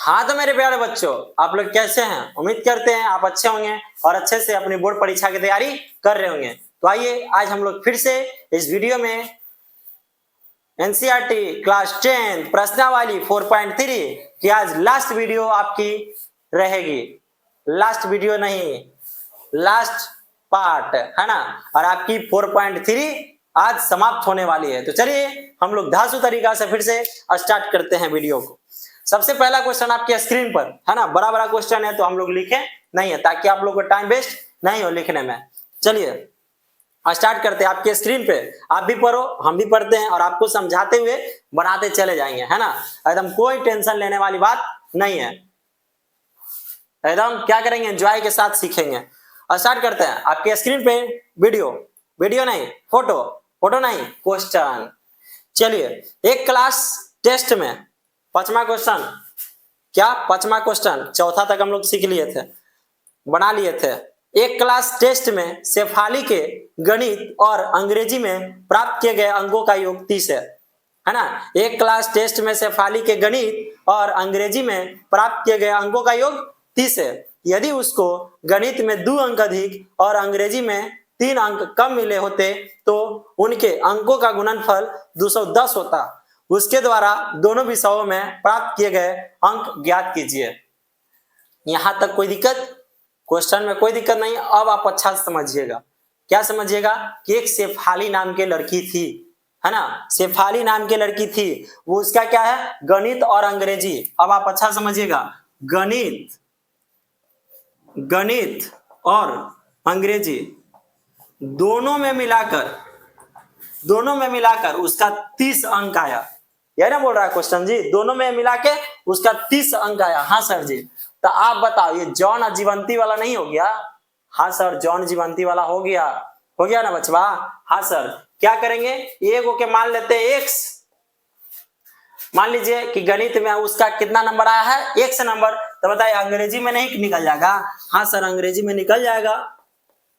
हाँ तो मेरे प्यारे बच्चों, आप लोग कैसे हैं? उम्मीद करते हैं आप अच्छे होंगे और अच्छे से अपनी बोर्ड परीक्षा की तैयारी कर रहे होंगे। तो आइए आज हम लोग फिर से इस वीडियो में एनसीईआरटी क्लास 10 प्रश्नावली 4.3 की आज लास्ट वीडियो आपकी रहेगी। लास्ट वीडियो नहीं, लास्ट पार्ट है ना। और आपकी 4.3 आज समाप्त होने वाली है। तो चलिए हम लोग धांसू तरीका से फिर से स्टार्ट करते हैं वीडियो को। सबसे पहला क्वेश्चन आपके स्क्रीन पर है ना, बड़ा बड़ा क्वेश्चन है तो हम लोग लिखे नहीं है ताकि आप लोग को टाइम वेस्ट नहीं हो लिखने में। चलिए स्टार्ट करते हैं। आपके स्क्रीन पे आप भी पढ़ो, हम भी पढ़ते हैं और आपको समझाते हुए बनाते चले जाएंगे, है ना। एकदम कोई टेंशन लेने वाली बात नहीं है, एकदम क्या करेंगे, एंजॉय के साथ सीखेंगे। स्टार्ट करते हैं। आपके स्क्रीन पे वीडियो नहीं, फोटो नहीं, क्वेश्चन। चलिए एक क्लास टेस्ट में पांचवा क्वेश्चन, क्या पांचवा क्वेश्चन, चौथा तक हम लोग सीख लिए थे, बना लिए थे। एक क्लास टेस्ट में शेफाली के गणित और अंग्रेजी में प्राप्त किए गए अंकों का योग 30 है ना। एक क्लास टेस्ट में शेफाली के गणित और अंग्रेजी में प्राप्त किए गए अंकों का योग 30 है। यदि उसको गणित में 2 अंक अधिक और अंग्रेजी में 3 अंक कम मिले होते तो उनके अंकों का गुणनफल 210 होता। उसके द्वारा दोनों विषयों में प्राप्त किए गए अंक ज्ञात कीजिए। यहां तक कोई दिक्कत? क्वेश्चन में कोई दिक्कत नहीं। अब आप अच्छा समझिएगा। क्या समझिएगा कि एक शेफाली नाम की लड़की थी, है ना। शेफाली नाम की लड़की थी, वो उसका क्या है, गणित और अंग्रेजी। अब आप अच्छा समझिएगा, गणित और अंग्रेजी दोनों में मिलाकर उसका 30 अंक आया। यह ना बोल रहा है क्वेश्चन जी, दोनों में मिला के उसका 30 अंक आया। हाँ सर जी। तो आप बताओ ये जॉन जीवंती वाला नहीं हो गया? हाँ सर, जॉन जीवंती वाला हो गया ना बचवा। हाँ सर। क्या करेंगे, एक के मान लेते हैं x। मान लीजिए कि गणित में उसका कितना नंबर आया है, x नंबर। तो बताइए अंग्रेजी में नहीं निकल जाएगा? हाँ सर, अंग्रेजी में निकल जाएगा।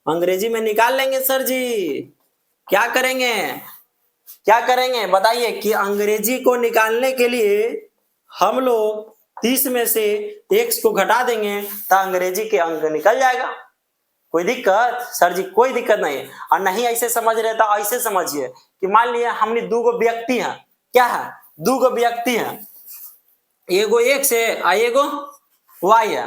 अंग्रेजी में निकाल लेंगे सर जी। क्या करेंगे बताइए कि अंग्रेजी को निकालने के लिए हम लोग 30 में से x को घटा देंगे तो अंग्रेजी के अंक निकल जाएगा। कोई दिक्कत? सर जी कोई दिक्कत नहीं। और नहीं ऐसे समझ रहे तो ऐसे समझिए कि मान लिया हमने 2 व्यक्ति हैं। क्या है, 2 व्यक्ति हैं, एगो x है और एगो y है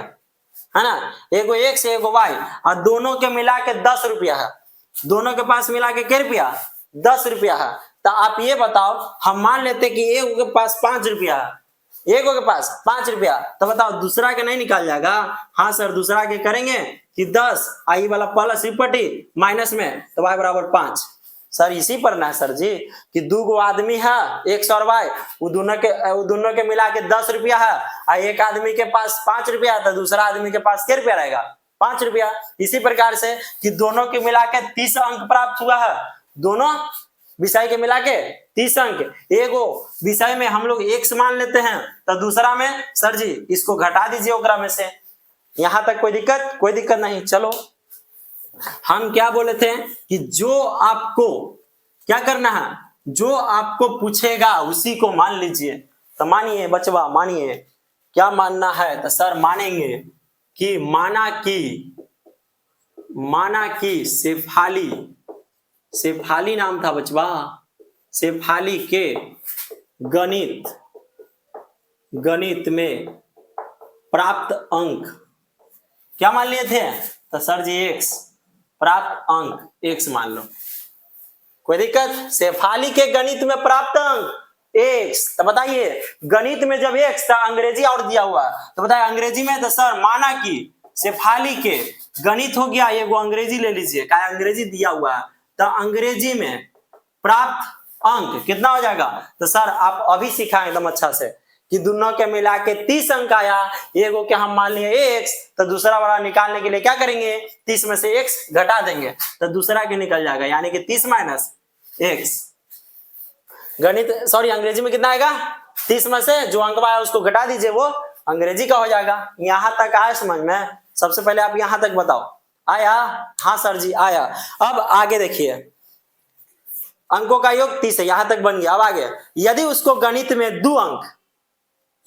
ना। एगो x है एगो y, और दोनों के मिला के 10 रुपया है। दोनों के पास मिला के क्या रुपया, 10 रुपया है। तो आप ये बताओ, हम मान लेते कि एक के पास 5 रुपया है, एगो के पास 5 रुपया। तो बताओ दूसरा के नहीं निकाल जाएगा? हाँ सर, दूसरा के करेंगे कि 10 आई वाला प्लस रिपटी माइनस में तो y बराबर 5। सर इसी पर ना सर जी कि 2 आदमी है x और y, वो दोनों के मिला के 10 रुपया है और एक आदमी के पास 5 रुपया है तो दूसरा आदमी के पास क्या रुपया रहेगा, 5 रुपया। इसी प्रकार से कि दोनों के मिला के 30 अंक प्राप्त हुआ है। दोनों विषय के मिला के 30 अंक। एगो विषय में हम लोग x मान लेते हैं तो दूसरा में सर जी इसको घटा दीजिए ओकरा में से। यहां तक कोई दिक्कत? कोई दिक्कत नहीं। चलो हम क्या बोले थे कि जो आपको क्या करना है, जो आपको पूछेगा उसी को मान लीजिए। तो मानिए बचवा, मानिए क्या मानना है? तो सर मानेंगे कि माना कि शेफाली नाम था बचवा, शेफाली के गणित में प्राप्त अंक क्या मान लिए थे? तो सर जी x, प्राप्त अंक x मान लो। कोई दिक्कत? शेफाली के गणित में प्राप्त अंक x। तो बताइए गणित में जब x था, अंग्रेजी और दिया हुआ, तो बताइए अंग्रेजी में तो सर माना कि शेफाली के गणित हो गया, ये वो अंग्रेजी ले लीजिए, क्या अंग्रेजी दिया हुआ है। तो अंग्रेजी में प्राप्त अंक कितना हो जाएगा? तो सर आप अभी सिखाएं एकदम अच्छा से कि दोनों के मिला के 30 अंक आया। एगो के हम मान लिए x, तो दूसरा वाला निकालने के लिए क्या करेंगे, 30 में से x घटा देंगे तो दूसरा के निकल जाएगा, यानी कि 30 माइनस x। अंग्रेजी में कितना आएगा, 30 में से जो अंक आया उसको घटा दीजिए, वो अंग्रेजी का हो जाएगा। यहां तक आया समझ में? सबसे पहले आप यहां तक बताओ, आया? हाँ सर जी आया। अब आगे देखिए, अंकों का योग 30 है, यहां तक बन गया। अब आगे, यदि उसको गणित में 2 अंक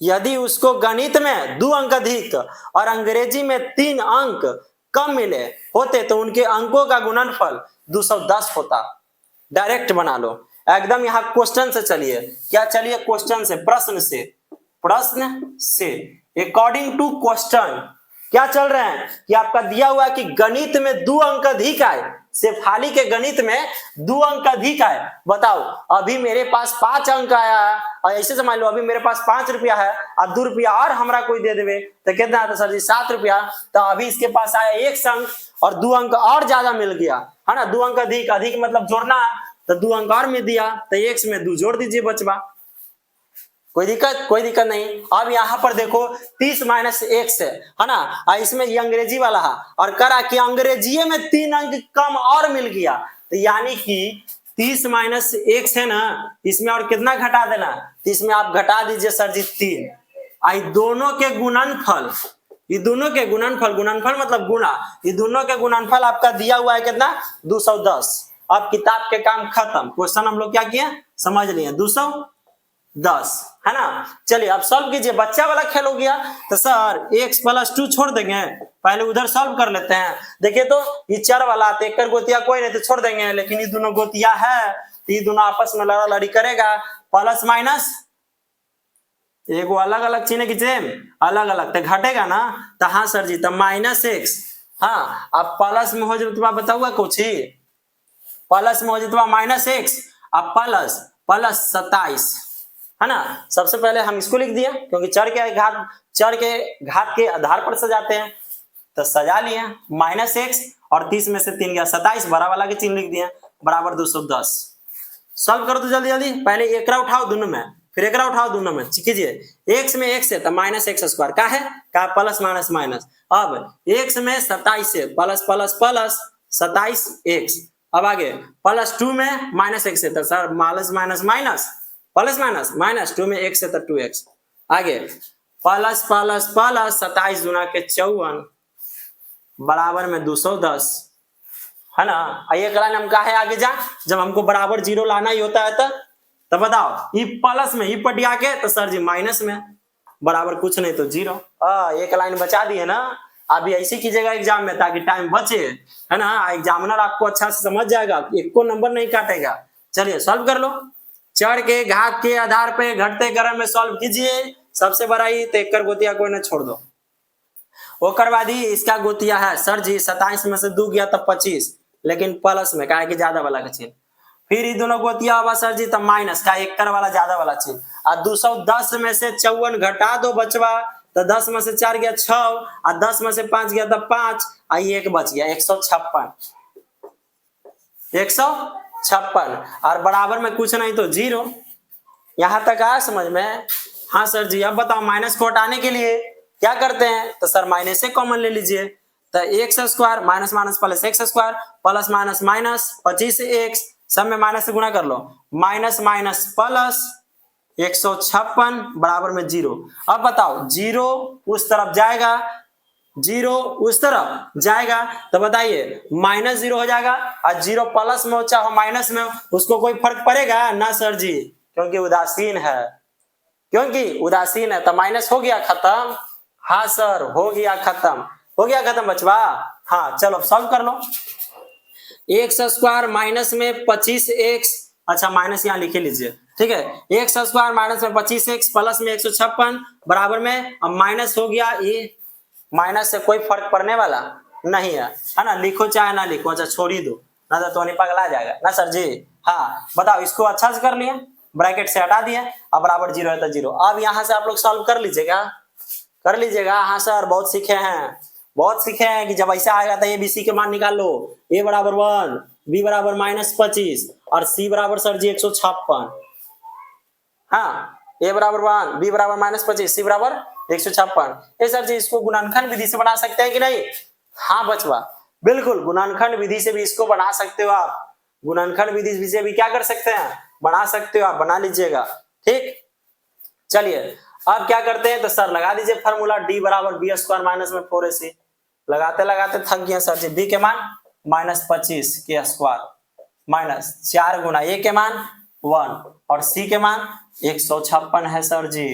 यदि उसको गणित में 2 अंक अधिक और अंग्रेजी में 3 अंक कम मिले होते तो उनके अंकों का गुणनफल 210 होता। डायरेक्ट बना लो एकदम। यहाँ क्वेश्चन से चलिए, क्या चलिए क्वेश्चन से, प्रश्न से अकॉर्डिंग टू क्वेश्चन क्या चल रहा है कि आपका दिया हुआ है कि गणित में 2 अंक अधिक आए, शेफाली के गणित में 2 अंक अधिक आए। बताओ अभी मेरे पास 5 अंक आया है और ऐसे समझ लो अभी मेरे पास 5 रुपया है और 2 रुपया और हमरा कोई दे देवे तो कितना आता सर जी 7 रुपया। तो अभी इसके पास आया 1 अंक और 2 अंक और ज्यादा मिल गया है ना, 2 अंक अधिक, अधिक मतलब जोड़ना है तो 2 अंक और में दिया तो 1 में 2 जोड़ दीजिए बचवा, कोई दिक्कत नहीं। अब यहाँ पर देखो 30 माइनस 1 है ना, और इसमें ये अंग्रेजी वाला है और करा कि अंग्रेजी में 3 अंक कम और मिल गया तो यानी कि 30 माइनस 1 है ना, इसमें और कितना घटा देना, तो इसमें आप घटा दीजिए सर जी 3। आई दोनों के गुणनफल, ये दोनों के गुणनफल, गुणनफल मतलब गुणा, ये दोनों के गुणनफल आपका दिया हुआ है कितना 210। अब किताब के काम खत्म, क्वेश्चन हम लोग क्या किए समझ लिए 210 है ना। चलिए अब सॉल्व कीजिए, बच्चा वाला खेल हो गया तो सर x प्लस 2 छोड़ देंगे, पहले उधर सॉल्व कर लेते हैं। देखिए तो ये चर वाला तो एक गोतिया कोई नहीं तो छोड़ देंगे, लेकिन ये दोनों गोतिया है तो ये दोनों आपस में लड़ा लड़ी करेगा, प्लस माइनस एगो अलग अलग चिन्ह की सेम अलग अलग तो घटेगा ना, तो हाँ सर जी तो माइनस एक्स, हाँ अब प्लस में हो जाए बताऊंगा कुछ ही, प्लस में हो जाए माइनस एक्स अब प्लस 27 है ना। सबसे पहले हम इसको लिख दिया क्योंकि चर के घात के आधार पर सजाते हैं तो सजा लिए माइनस एक्स और 30 में से 3 गया 27, बड़ा वाला के चिन्ह लिख दिया बराबर 210। सॉल्व करो तो जल्दी जल्दी, पहले एकरा उठाओ दोनों में फिर एकरा उठाओ दोनों में, कीजिए x में x है तो माइनस एक्स स्क्वायर का है का प्लस माइनस माइनस, अब x में 27 है प्लस प्लस प्लस 27 x, अब आगे प्लस 2 में माइनस एक्स है तो sir minus minus minus plus minus minus 2 में x है तो 2x, आगे प्लस प्लस प्लस 27 गुना के 54 बराबर में 210 है ना। एक लाइन हम कहा है आगे जा, जब हमको बराबर 0 लाना ही होता है तो बताओ ये प्लस में ही पटिया के तो सर जी माइनस में बराबर कुछ नहीं तो 0, एक लाइन बचा दी है ना। अभी ऐसे कीजिएगा एग्जाम में ताकि टाइम बचे है ना, एग्जामिनर आपको अच्छा से समझ जाएगा, एक को नंबर नहीं काटेगा। चलिए सॉल्व कर लो, चर के घात के आधार पे घटते क्रम में सॉल्व कीजिए, सबसे बड़ा ही तो एक गोतिया कोई ना छोड़ दो। ओकर बाद ही इसका गोतिया है सर जी 27 में से 2 गया तो 25, लेकिन प्लस में का है कि ज्यादा वाला का चिन्ह, फिर ये दोनों गोतिया होगा सर जी तो माइनस का एक वाला ज्यादा वाला चिन्ह, और 210 में से 54 घटा दो बचवा तो 10 में से 4 गया 6 और 10 में से 5 गया तो 5 और ये एक बच गया 156 और बराबर में कुछ नहीं तो 0। यहां तक आया समझ में? हाँ सर जी। अब बताओ माइनस को हटाने के लिए क्या करते हैं, तो सर माइनस से कॉमन ले लीजिए तो x square minus minus plus x square plus minus minus 25 x सब में माइनस से गुणा कर लो, माइनस माइनस प्लस 156 बराबर में 0। अब बताओ 0 उस तरफ जाएगा, 0 उस तरफ जाएगा तो बताइए माइनस 0 हो जाएगा, और 0 प्लस में हो चाहे माइनस में उसको कोई फर्क पड़ेगा ना सर जी, क्योंकि उदासीन है तो माइनस हो गया खत्म। हाँ सर हो गया खत्म बचवा। हाँ चलो सॉल्व कर लो, एक्स स्क्वायर माइनस में 25 एक्स, अच्छा माइनस यहाँ लिखे लीजिए ठीक है, एक्स स्क्वायर माइनस में 25 एक्स प्लस में 156 बराबर में, अब माइनस हो गया, ये माइनस से कोई फर्क पड़ने वाला नहीं है ना, लिखो चाहे ना लिखो, अच्छा छोड़ ही दो ना तो नहीं पगला जाएगा ना सर जी। हाँ बताओ इसको अच्छा से कर लिया, ब्रैकेट से हटा दिया, अब बराबर 0 है तो 0। अब यहाँ से आप लोग सॉल्व कर लीजिएगा। हाँ सर बहुत सीखे हैं कि जब ऐसा आएगा तो ABC के मान निकाल लो, A बराबर 1, B बराबर -25 और C बराबर सर जी 156। हाँ A बराबर 1, B बराबर -25, C बराबर 156। ये सर जी इसको गुणनखंड विधि से बना सकते हैं कि नहीं? हाँ बचवा बिल्कुल गुणनखंड विधि से भी इसको बना सकते हो आप, गुणनखंड विधि से भी क्या कर सकते हैं बना सकते हो आप, बना लीजिएगा ठीक। चलिए अब क्या करते हैं तो सर लगा दीजिए फार्मूला D बराबर B स्क्वायर माइनस में 4AC, लगाते लगाते थक गया सर जी। B के मान -25 के स्क्वायर माइनस 4 गुना A के मान 1 और सी के मान 156 है सर जी।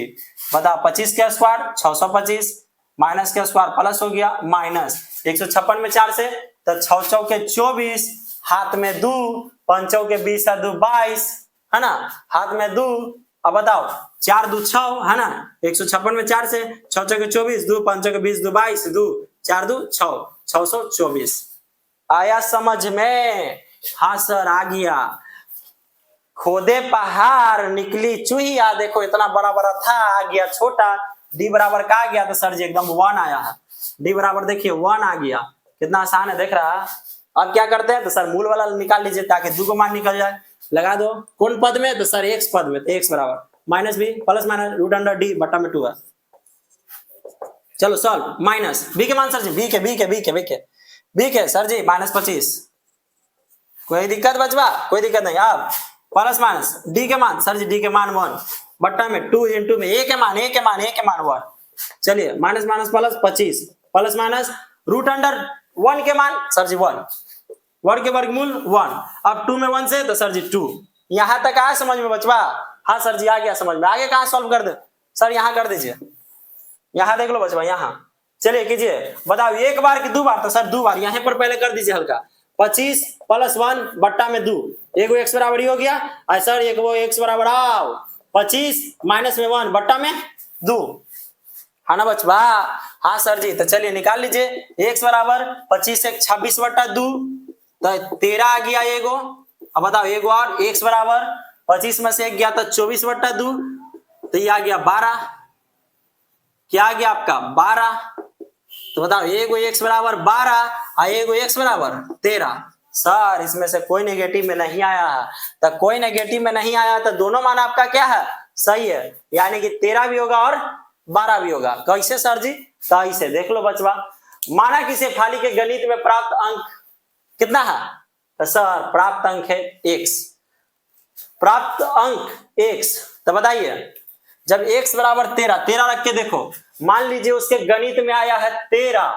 बताओ 25 के स्क्वायर 625 माइनस के स्क्वायर प्लस हो गया माइनस 156 में 4 से तो 6 चौके 24 हाथ में 2 5 चौके 20 और 2 22 है ना, हाथ में 2। अब बताओ 4 2 6 है ना, 156 में 4 से 6 चौके 24 2 5 चौके 20 2 22 2 4 2 6 624। आया समझ में? हाँ सर आ गया। खोदे पहाड़ निकली चूहिया, देखो इतना बड़ा बड़ा था आ गया छोटा, डी बराबर का आ गया तो सर जी एकदम 1 आया है। डी बराबर देखिए 1 आ गया, कितना आसान है देख रहा है। अब क्या करते हैं तो सर मूल वाला निकाल लीजिए ताकि 2 को मान निकल जाए। लगा दो कौन पद में तो सर x पद में, तो x बराबर minus B plus minus root under D बटा में 2 है। चलो सॉल्व माइनस बी के मान सर जी बी के सर जी -25। कोई दिक्कत बचवा? कोई दिक्कत नहीं। अब प्लस माइनस डी के मान सर जी डी के मान 1 बट्टा में 2 इंटू में ए के मान 1। चलिए minus minus plus 25 plus minus root under 1 के मान सर जी 1 के वर्गमूल 1। अब 2 में 1 से तो सर जी 2। यहां तक आया समझ में बचवा? हाँ सर जी आ गया समझ में। आगे कहां सॉल्व कर दे सर? यहां कर दीजिए, यहां देख लो बचवा यहां। चलिए कीजिए, बताओ एक बार कि 2 बार? तो सर 2 बार। यहां पर पहले कर दीजिए हल्का। 25 प्लस 1 बट्टा में 2, एक x बराबर ही हो गया। और सर एक वो x बराबर आओ 25 माइनस में 1 बट्टा में 2 है ना बचवा? हाँ सर जी। तो चलिए निकाल लीजिए x बराबर 25 से 26 बट्टा 2 तो 13 आ गया एगो। अब बताओ एगो और x बराबर 25 में से 1 गया तो 24 बट्टा 2 तो ये आ गया 12। क्या आ गया आपका 12। तो बताओ एगो x बराबर 12 और एगो x बराबर 13। सर इसमें से कोई नेगेटिव में नहीं आया है, तो कोई नेगेटिव में नहीं आया तो दोनों मान आपका क्या है? सही है, यानी कि 13 भी होगा और 12 भी होगा। कैसे सर जी? तो ऐसे देख लो बचवा। माना कि शेफाली के गणित में प्राप्त अंक कितना है? तो सर प्राप्त अंक है x। प्राप्त अंक x। तो बताइए जब x बराबर 13 रख के देखो, मान लीजिए उसके गणित में आया है 13,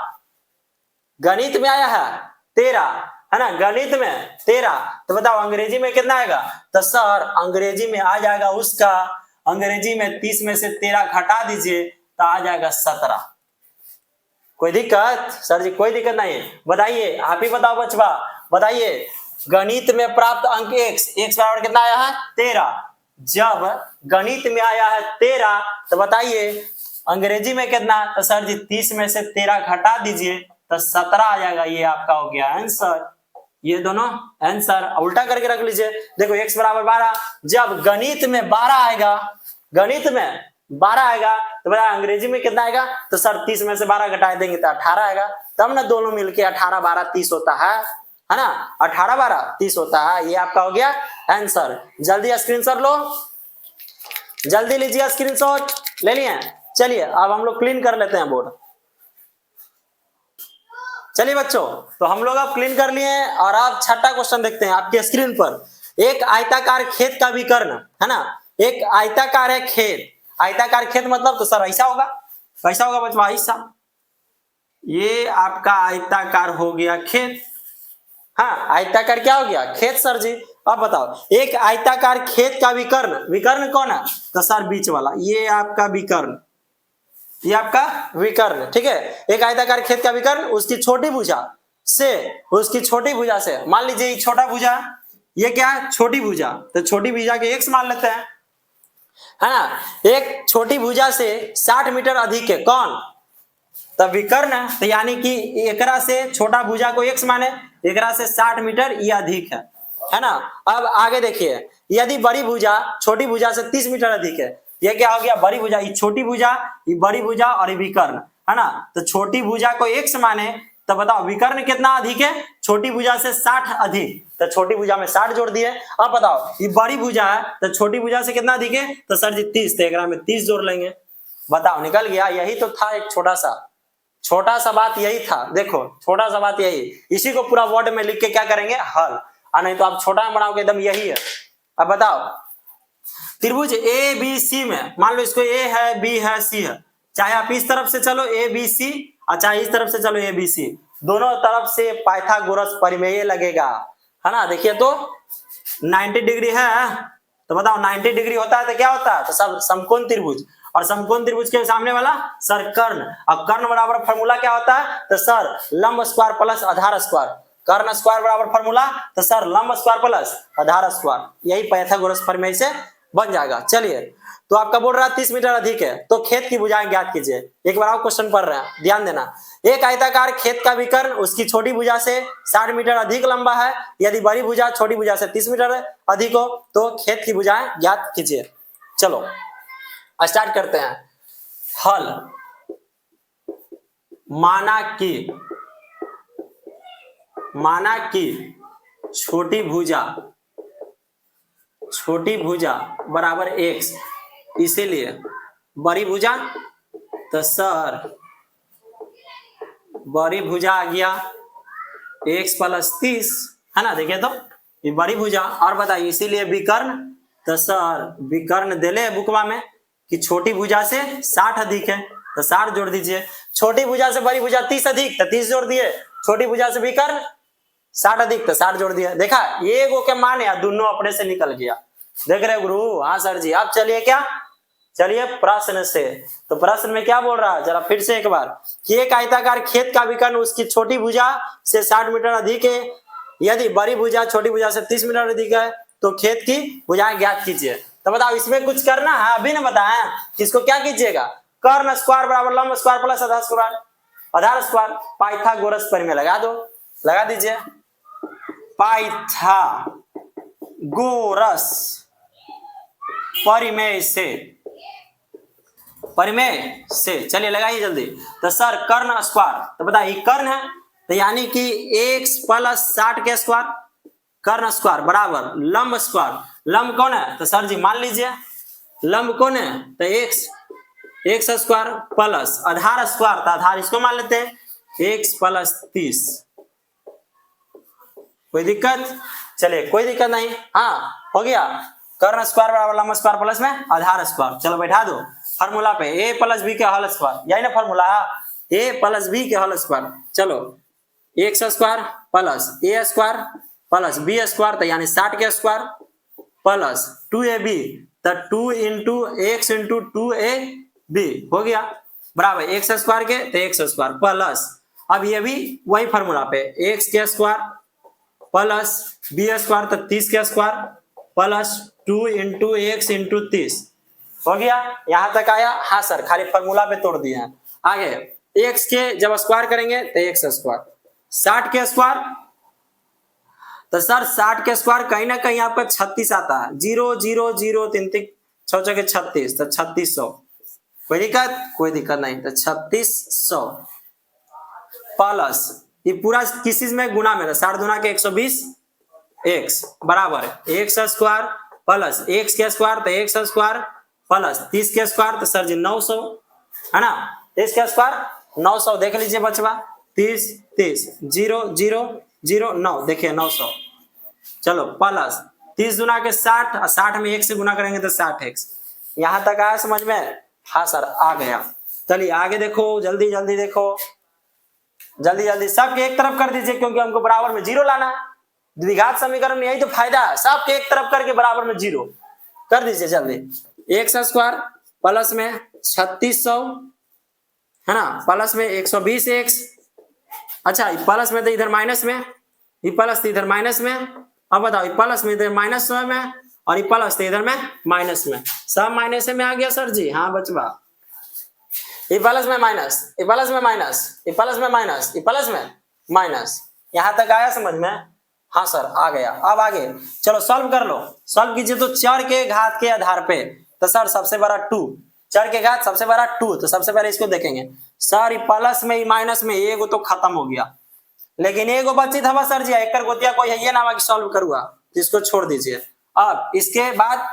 गणित में आया है 13 है ना, गणित में 13। तो बताओ अंग्रेजी में कितना आएगा? तो सर अंग्रेजी में आ जाएगा उसका, अंग्रेजी में 30 में से 13 घटा दीजिए तो आ जाएगा 17। कोई दिक्कत? सर जी कोई दिक्कत नहीं। बताइए आप ही बताओ बचवा, बताइए गणित में प्राप्त अंक x बराबर कितना आया है? 13। जब गणित में आया है 13 तो बताइए अंग्रेजी में कितना? तो सर जी 30 में से 13 घटा दीजिए तो 17 आ जाएगा। ये आपका हो गया आंसर। ये दोनों आंसर उल्टा करके रख लीजिए। देखो x बराबर 12, जब गणित में 12 आएगा, गणित में 12 आएगा तो बता अंग्रेजी में कितना आएगा? तो सर 30 में से 12 घटा देंगे तो 18 आएगा। तब ना दोनों मिलके 18 12 30 होता है ना, 18 12 30 होता है। ये आपका हो गया आंसर। जल्दी स्क्रीनशॉट लो, जल्दी लीजिए स्क्रीनशॉट। ले लिए? चलिए अब हम लोग क्लीन कर लेते हैं बोर्ड। चलिए बच्चों, तो हम लोग अब क्लीन कर लिए और आप छठा क्वेश्चन देखते हैं आपके स्क्रीन पर। एक आयताकार खेत का विकर्ण है ना, एक आयताकार है खेत। आयताकार खेत मतलब तो सर ऐसा होगा, कैसा होगा बच्चों? ऐसा। ये आपका आयताकार हो गया खेत। हाँ आयताकार क्या हो गया? खेत सर जी। अब बताओ एक आयताकार खेत का विकर्ण, विकर्ण कौन है? तो सर बीच वाला, ये आपका विकर्ण, ये आपका विकर्ण। ठीक है, एक आयताकार खेत का विकर्ण उसकी छोटी भुजा से, उसकी छोटी भुजा से, मान लीजिए ये छोटा भुजा, ये क्या है? छोटी भुजा। तो छोटी भुजा के x मान लेते हैं है ना। एक छोटी भुजा से 60 मीटर अधिक है कौन? तब विकर्ण है, तो यानी कि एकरा से छोटा भुजा को x माने, एकरा से 60 मीटर ये अधिक है ना। अब आगे देखिए, यदि बड़ी भुजा छोटी भुजा से 30 मीटर अधिक है, ये क्या हो गया? बड़ी भुजा, ये छोटी भुजा, ये बड़ी भुजा और ये विकर्ण है ना। तो छोटी भुजा को x माने तो बताओ विकर्ण कितना अधिक है? छोटी भुजा से 60 अधिक, तो छोटी भुजा में 60 जोड़ दिए। अब बताओ ये बड़ी भुजा है तो छोटी भुजा से कितना अधिक है? तो सर जी 30, तो एकरा में 30 जोड़ लेंगे। बताओ निकल गया। यही तो था एक छोटा सा बात, यही था। देखो छोटा सा बात यही, इसी को पूरा वर्ड में लिख के क्या करेंगे? हल। नहीं तो आप छोटा में बनाओगे एकदम यही है। अब बताओ त्रिभुज ए बी सी में, मान लो इसको ए है बी है सी है, चाहे आप इस तरफ से चलो ए बी सी और चाहे इस तरफ से चलो ए बी सी, दोनों तरफ से पाइथागोरस परिमेय लगेगा है ना। देखिए तो 90 डिग्री है तो बताओ 90 डिग्री होता है तो क्या होता है, तो सब समकोण त्रिभुज, और समकोण त्रिभुज के सामने वाला सर कर्ण। अब कर्ण बराबर फॉर्मूला क्या होता है, तो सर लंब स्क्वायर प्लस आधार स्क्वायर। कर्ण स्क्वायर बराबर फॉर्मूला, तो सर लंब स्क्वायर प्लस आधार स्क्वायर, यही पाइथागोरस प्रमेय से बन जाएगा। चलिए, तो आपका बोल रहा है 30 मीटर अधिक है तो खेत की भुजाएं ज्ञात कीजिए। एक बार आप क्वेश्चन पढ़ रहे हैं, ध्यान देना। एक आयताकार खेत का विकर्ण उसकी छोटी भुजा से 60 मीटर अधिक लंबा है। यदि बड़ी भुजा छोटी भुजा से 30 मीटर अधिक हो तो खेत की भुजाएं ज्ञात कीजिए। चलो स्टार्ट करते हैं। हल, माना कि छोटी भुजा बराबर x, इसीलिए बड़ी भुजा, तो सर बड़ी भुजा आ गया x प्लस 30, है ना। देखिए तो ये बड़ी भुजा, और बताइए इसीलिए विकर्ण, तो सर विकर्ण देले बुकवा में कि छोटी भुजा से 60 अधिक है तो 60 जोड़ दीजिए। छोटी भुजा से बड़ी भुजा 30 अधिक तो 30 जोड़ दिए। छोटी भुजा से विकर्ण 60 अधिक तो 60 जोड़ दिया। देखा, ये गो के मान या दोनों अपने से निकल गया। देख रहे गुरु? हाँ सर जी। अब चलिए क्या, चलिए प्रश्न से। तो प्रश्न में क्या बोल रहा है, जरा फिर से एक बार, कि एक आयताकार खेत का विकर्ण उसकी छोटी भुजा से 60 मीटर अधिक है। यदि बड़ी भुजा छोटी भुजा से 30 मीटर अधिक है तो खेत की भुजाएं ज्ञात कीजिए। तो बताओ इसमें कुछ करना है, अभी ना बताएं। किसको क्या कीजिएगा, कर्ण स्क्वायर बराबर लंब स्क्वायर प्लस आधार स्क्वायर, पाइथागोरस प्रमेय लगा दो, लगा दीजिए। पाइथागोरस परिमेय से चलिए लगाइए जल्दी। तो सर कर्ण स्क्वायर, तो बताइए कर्ण है तो यानी कि x प्लस 60 के स्क्वायर, कर्ण स्क्वायर बराबर लंब स्क्वायर। लंब कौन है, तो सर जी मान लीजिए लंब कौन है, तो x स्क्वायर प्लस आधार स्क्वायर, तो आधार इसको मान लेते हैं x प्लस 30। कोई दिक्कत? चलिए कोई दिक्कत नहीं, हाँ हो गया। कर्ण स्क्वायर बराबर लंब स्क्वायर प्लस में आधार स्क्वायर। चलो बैठा दो फार्मूला पे, a प्लस बी के होल स्क्वायर, यही ना फार्मूला है, a प्लस बी के होल स्क्वायर। चलो x square plus a square plus b square, तो यानी 60 के स्क्वायर प्लस 2ab, तो 2 इंटू एक्स इंटू 2ab हो गया बराबर x स्क्वायर के, तो x स्क्वायर प्लस, अब ये भी वही फार्मूला पे x के स्क्वायर प्लस b स्क्वायर, तो 30 के square plus 2 into x into 30 हो गया। यहां तक आया? हाँ सर, खाली फार्मूला पे तोड़ दिए हैं। आगे x के जब स्क्वायर करेंगे तो x स्क्वायर, 60 के स्क्वायर, तो सर 60 के स्क्वायर कहीं ना कहीं आपका 36 आता है, 0 0 0 3 3 6 6 के 36, तो 3600। कोई दिक्कत? कोई दिक्कत नहीं। तो 3600 प्लस ये पूरा किस चीज में गुना में, 60 गुना के 120 x बराबर x स्क्वायर प्लस x के स्क्वायर, तो x स्क्वायर प्लस 30 के स्क्वायर, तो सर जी 900, है ना। 30 के स्क्वायर 900, देख लीजिए बचवा, 30 30 0 0 0 9, देखिए 900। चलो प्लस 30 गुना के 60, और 60 में 1 से गुना करेंगे तो 60x। यहां तक आया समझ में? हाँ सर आ गया। चलिए आगे देखो, जल्दी जल्दी देखो, जल्दी जल्दी सबके एक तरफ कर दीजिए, क्योंकि हमको बराबर में 0 लाना है। द्विघात समीकरण में यही तो फायदा है, सबके एक तरफ करके बराबर में 0 कर दीजिए जल्दी। x स्क्वायर प्लस में 3600, है ना, प्लस में 120x, अच्छा प्लस में तो इधर माइनस में, ये प्लस तो इधर माइनस में। अब बताओ ये प्लस में इधर माइनस में, और ये प्लस तो इधर में माइनस में, सब माइनस में आ गया सर जी। हाँ बचवा, ये प्लस में माइनस, ये प्लस में माइनस, ये प्लस में माइनस, ये प्लस में माइनस। यहां तक आया समझ में? हाँ सर आ गया। अब आगे चलो सॉल्व कर लो। सॉल्व कीजिए तो चर के घात के आधार पे, तो सर सबसे बड़ा 2, चर के घात सबसे बड़ा 2, तो सबसे पहले इसको देखेंगे। सर प्लस में माइनस में एगो तो खत्म हो गया, लेकिन एगो बचित हवा सर जी, एक गोतिया कोई है ये ना सॉल्व करूंगा, जिसको छोड़ दीजिए। अब इसके बाद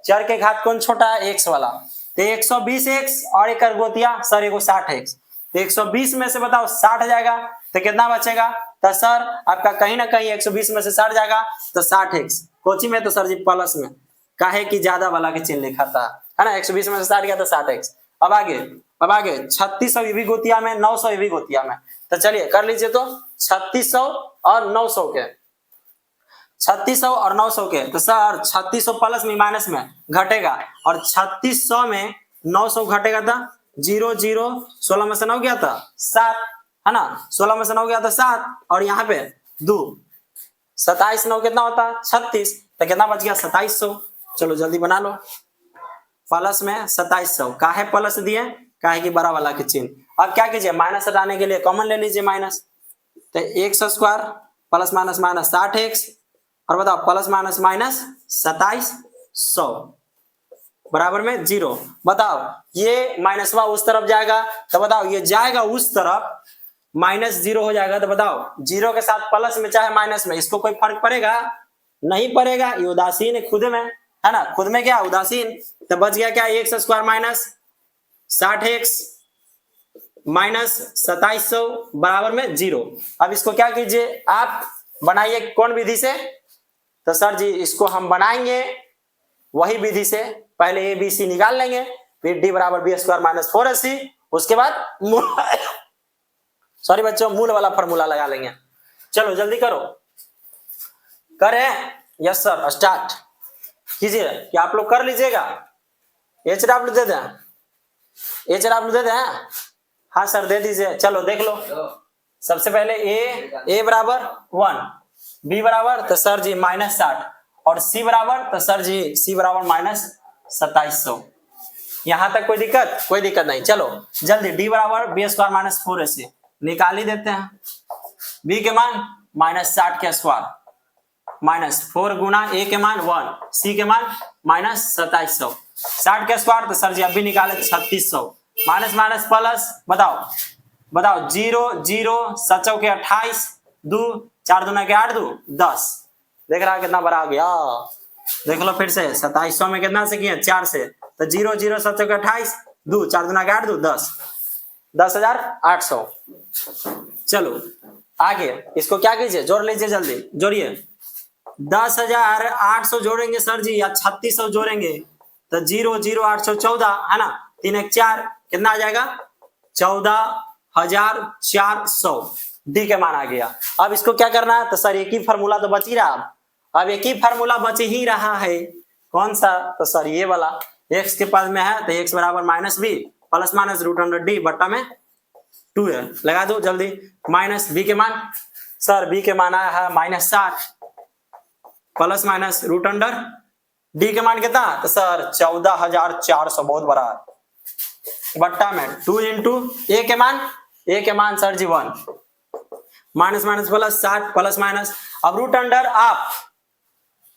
चर के घात कौन छोटा है, x वाला, तो 120x, और एक गोतिया सर एगो 60x, तो 120 में से बताओ 60 जाएगा तो कितना बचेगा, तो सर आपका कहीं ना कहीं 120 में से 60 जाएगा तो 60x। कोची में तो सर जी प्लस में, काहे कि ज्यादा वाला के चिन्ह लिखा था, है ना। 120 में से 60 गया तो 60x। अब आगे 3600 भी गोतिया में, 900 भी गोतिया में, तो चलिए कर लीजिए। तो 3600 और 900 के 3600 और 900 के, तो सर 3600 प्लस में माइनस में घटेगा, और 3600 में 900 घटेगा था 0 0, 16 में से 9 गया था 7, है ना, 16 में से 9 गया था 7, और यहाँ पे 2, 27 9 कितना होता है 36, तो कितना बच गया 2700। चलो जल्दी बना लो, प्लस में 2700, काहे प्लस दिए, काहे की बड़ा वाला के चिन्ह। अब क्या कीजिए, माइनस हटाने के लिए कॉमन ले लीजिए माइनस, तो x square plus minus minus 60x, और बताओ प्लस माइनस माइनस 2700 बराबर में 0। बताओ ये माइनस उस तरफ जाएगा, तो बताओ ये जाएगा उस तरफ, माइनस 0 हो जाएगा, तो बताओ 0 के साथ प्लस में चाहे माइनस में इसको कोई फर्क पड़ेगा, नहीं पड़ेगा, ये उदासीन है खुद में, है ना, खुद में क्या उदासीन। तो बच गया क्या, x square minus 60x minus 2700 बराबर में 0। अब इसको क्या कीजिए, आप बनाइए कौन विधि से, तो सर जी इसको हम बनाएंगे वही विधि से, पहले ए बी सी निकाल लेंगे, फिर डी बराबर बी स्क्वायर माइनस 4ac, उसके बाद सॉरी बच्चों मूल वाला फॉर्मूला लगा लेंगे। चलो जल्दी करो, करें, यस सर स्टार्ट कीजिए, क्या आप लोग कर लीजिएगा, एच डब्ल्यू दे दें, एच डब्ल्यू दे दें, हाँ सर दे दीजिए। चलो देख लो, सबसे पहले ए बराबर 1, बी बराबर तो सर जी माइनस 60, और सी बराबर तो सर जी सी बराबर माइनस 2700। यहां तक कोई दिक्कत, कोई दिक्कत नहीं। चलो जल्दी, डी बराबर बी स्क्वायर माइनस 4ac निकाल ही देते हैं, बी के मान माइनस 60 के स्क्वायर माइनस 4 गुना ए के मान 1, सी के मान माइनस 2700, 60 के स्क्वायर तो सर जी अभी निकाले 3600, माइनस माइनस प्लस, बताओ बताओ 0 0, 7 के 28, 2 4 दूना के 8 2 10, देख रहा है कितना बड़ा आ गया, देख लो फिर से 2700 में कितना से किए 4 से, तो 0 0, 7 के 28, 2 4 दूना के 8 2 10, 10,800। चलो आगे इसको क्या कीजिए, जोड़ लीजिए, जल्दी जोड़िए, 10,800 जोड़ेंगे सर जी या 3600 जोड़ेंगे, तो 0 0 814, है ना, 3 1 4, कितना आ जाएगा 14,400, डी के मान आ गया। अब इसको क्या करना है, तो सर एक ही फार्मूला तो बच ही रहा, अब एक ही फार्मूला बच ही रहा है, कौन सा, तो सर ये वाला, x के पद में है तो x बराबर minus B plus minus root under D बट्टा में 2 है, लगा दो जल्दी, माइनस बी के मान, सर बी के मान आया है minus 60 plus minus root under D के मान कितना, तो सर 14,400 बहुत बड़ा है, बट्टा में 2 इंटू ए के मान सर जी 1, minus minus plus 60 plus minus, अब रूट अंडर आप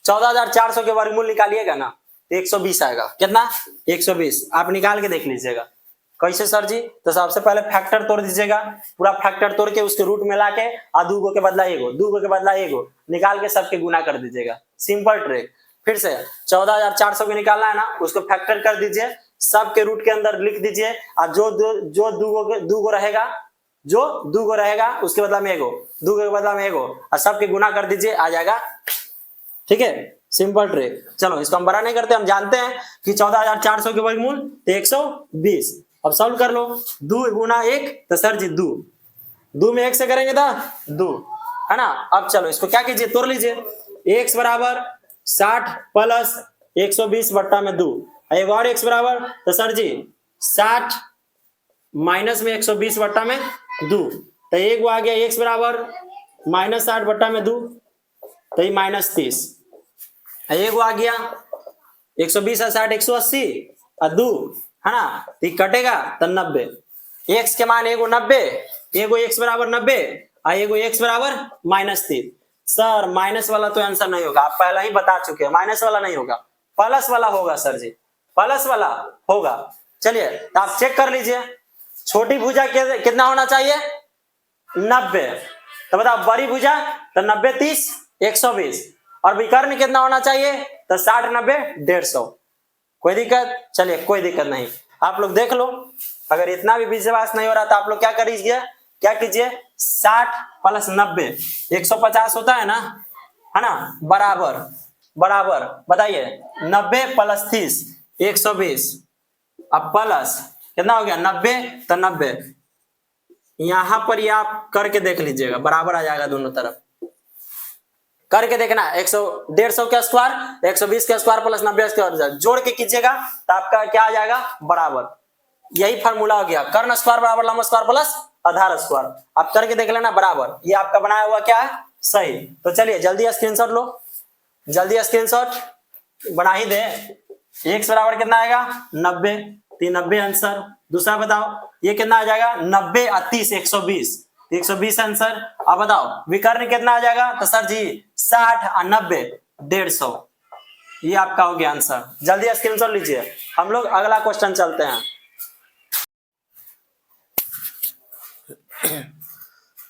14,400 के वर्गमूल निकालिएगा ना, 120 आएगा, कितना 120, आप निकाल के देख लीजिएगा कैसे सर जी, तो सबसे पहले फैक्टर तोड़ दीजिएगा, पूरा फैक्टर तोड़ के उसके रूट में लाके और 2 के बदला 1 2 के बदला 1 निकाल के सबके गुना कर दीजिएगा, सिंपल ट्रिक। फिर से 14,400 को निकालना है ना, उसको फैक्टर कर दीजिए, सबके रूट के अंदर लिख दीजिए, और जो 2 रहेगा, जो 2 रहेगा उसके बदला में 1 2 के बदला में 1 और सबके गुना कर दीजिए, आ जाएगा, ठीक है, सिंपल ट्रिक। चलो इसको हम बड़ा नहीं करते, हम जानते हैं कि 14,400 के वर्गमूल तो 120, अब सॉल्व कर लो, 2 गुना 1 तो सर जी 2 में 1 से करेंगे तो 2, है ना। अब चलो इसको क्या कीजिए, तोड़ लीजिए, x बराबर 60 प्लस 120 बट्टा में 2, एक और x बराबर तो सर जी 60 माइनस में 120 बट्टा में 2, तो एक वो आ गया x बराबर माइनस 60 बट्टा में 2, तो ये माइनस 30, एक वो आ गया 120 और 60 180 और 2, है ना, तो कटेगा तो 90, x के मान एगो 90, एगो x बराबर 90 और एगो x बराबर माइनस 30। सर माइनस वाला तो आंसर नहीं होगा, आप पहले ही बता चुके हैं, माइनस वाला नहीं होगा, प्लस वाला होगा सर जी, प्लस वाला होगा। चलिए तो आप चेक कर लीजिए, छोटी भुजा कितना होना चाहिए 90, तो बताओ बड़ी भुजा तो 90 30 120, और विकर्ण कितना होना चाहिए तो 60 90 150, कोई दिक्कत, चलिए कोई दिक्कत नहीं, आप लोग देख लो, अगर इतना भी विश्वास नहीं हो रहा तो आप लोग क्या करिए, क्या कीजिए 60 प्लस 90 150 होता है ना, बराबर बराबर बताइए 90 प्लस 30 120, अब प्लस कितना हो गया 90 तो 90, यहां पर ये आप करके देख लीजिएगा, बराबर आ जाएगा दोनों तरफ, करके देखना 150 का स्क्वायर 120 का स्क्वायर प्लस 90 का स्क्वायर जोड़ के कीजिएगा तो आपका क्या आ जाएगा बराबर। यही फार्मूला हो गया, कर्ण स्क्वायर बराबर लंब स्क्वायर प्लस आधार स्क्वायर। आप करके देख लेना बराबर, ये आपका बनाया हुआ क्या है सही। तो चलिए जल्दी स्क्रीनशॉट लो, जल्दी स्क्रीनशॉट बना ही दे। x बराबर कितना आएगा 90, 90 आंसर। दूसरा बताओ ये कितना आ जाएगा 90 और 30 120, 120 आंसर। अब बताओ विकर्ण कितना आ जाएगा तो सर जी 60 और 90 150, ये आपका हो गया आंसर। जल्दी स्क्रीनशॉट लीजिए, हम लोग अगला क्वेश्चन चलते हैं।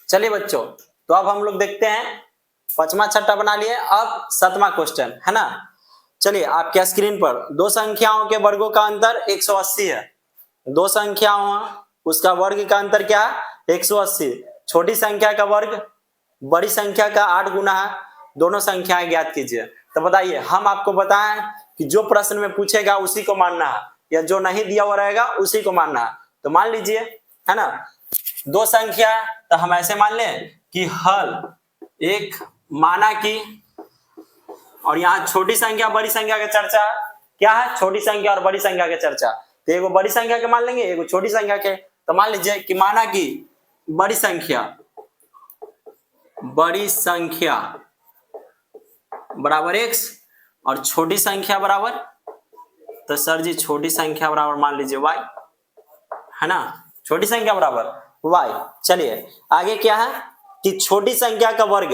चलिए बच्चों, तो अब हम लोग देखते हैं, पांचवा छठा बना लिए, अब सातवां क्वेश्चन है ना। चलिए आपके स्क्रीन पर दो संख्याओं के वर्गों का अंतर 180 है। दो संख्याओं उसका वर्ग का अंतर क्या है 180। छोटी संख्या का वर्ग बड़ी संख्या का 8 गुना है। दोनों संख्याएं ज्ञात कीजिए। तो बताइए, हम आपको बताएं कि जो प्रश्न में पूछेगा उसी को मानना है, या जो नहीं दिया हुआ रहेगा उसी को मानना है। तो मान लीजिए है ना, दो संख्या, तो हम ऐसे मान लें कि हल एक माना कि, और यहाँ छोटी संख्या बड़ी संख्या का चर्चा क्या है, छोटी संख्या और बड़ी संख्या का चर्चा। तो एगो बड़ी संख्या के मान लेंगे, एगो छोटी संख्या के। तो मान लीजिए कि माना कि बड़ी संख्या बराबर x और छोटी संख्या बराबर, तो सर जी छोटी संख्या बराबर मान लीजिए y, है ना, छोटी संख्या बराबर y। चलिए आगे क्या है कि छोटी संख्या का वर्ग।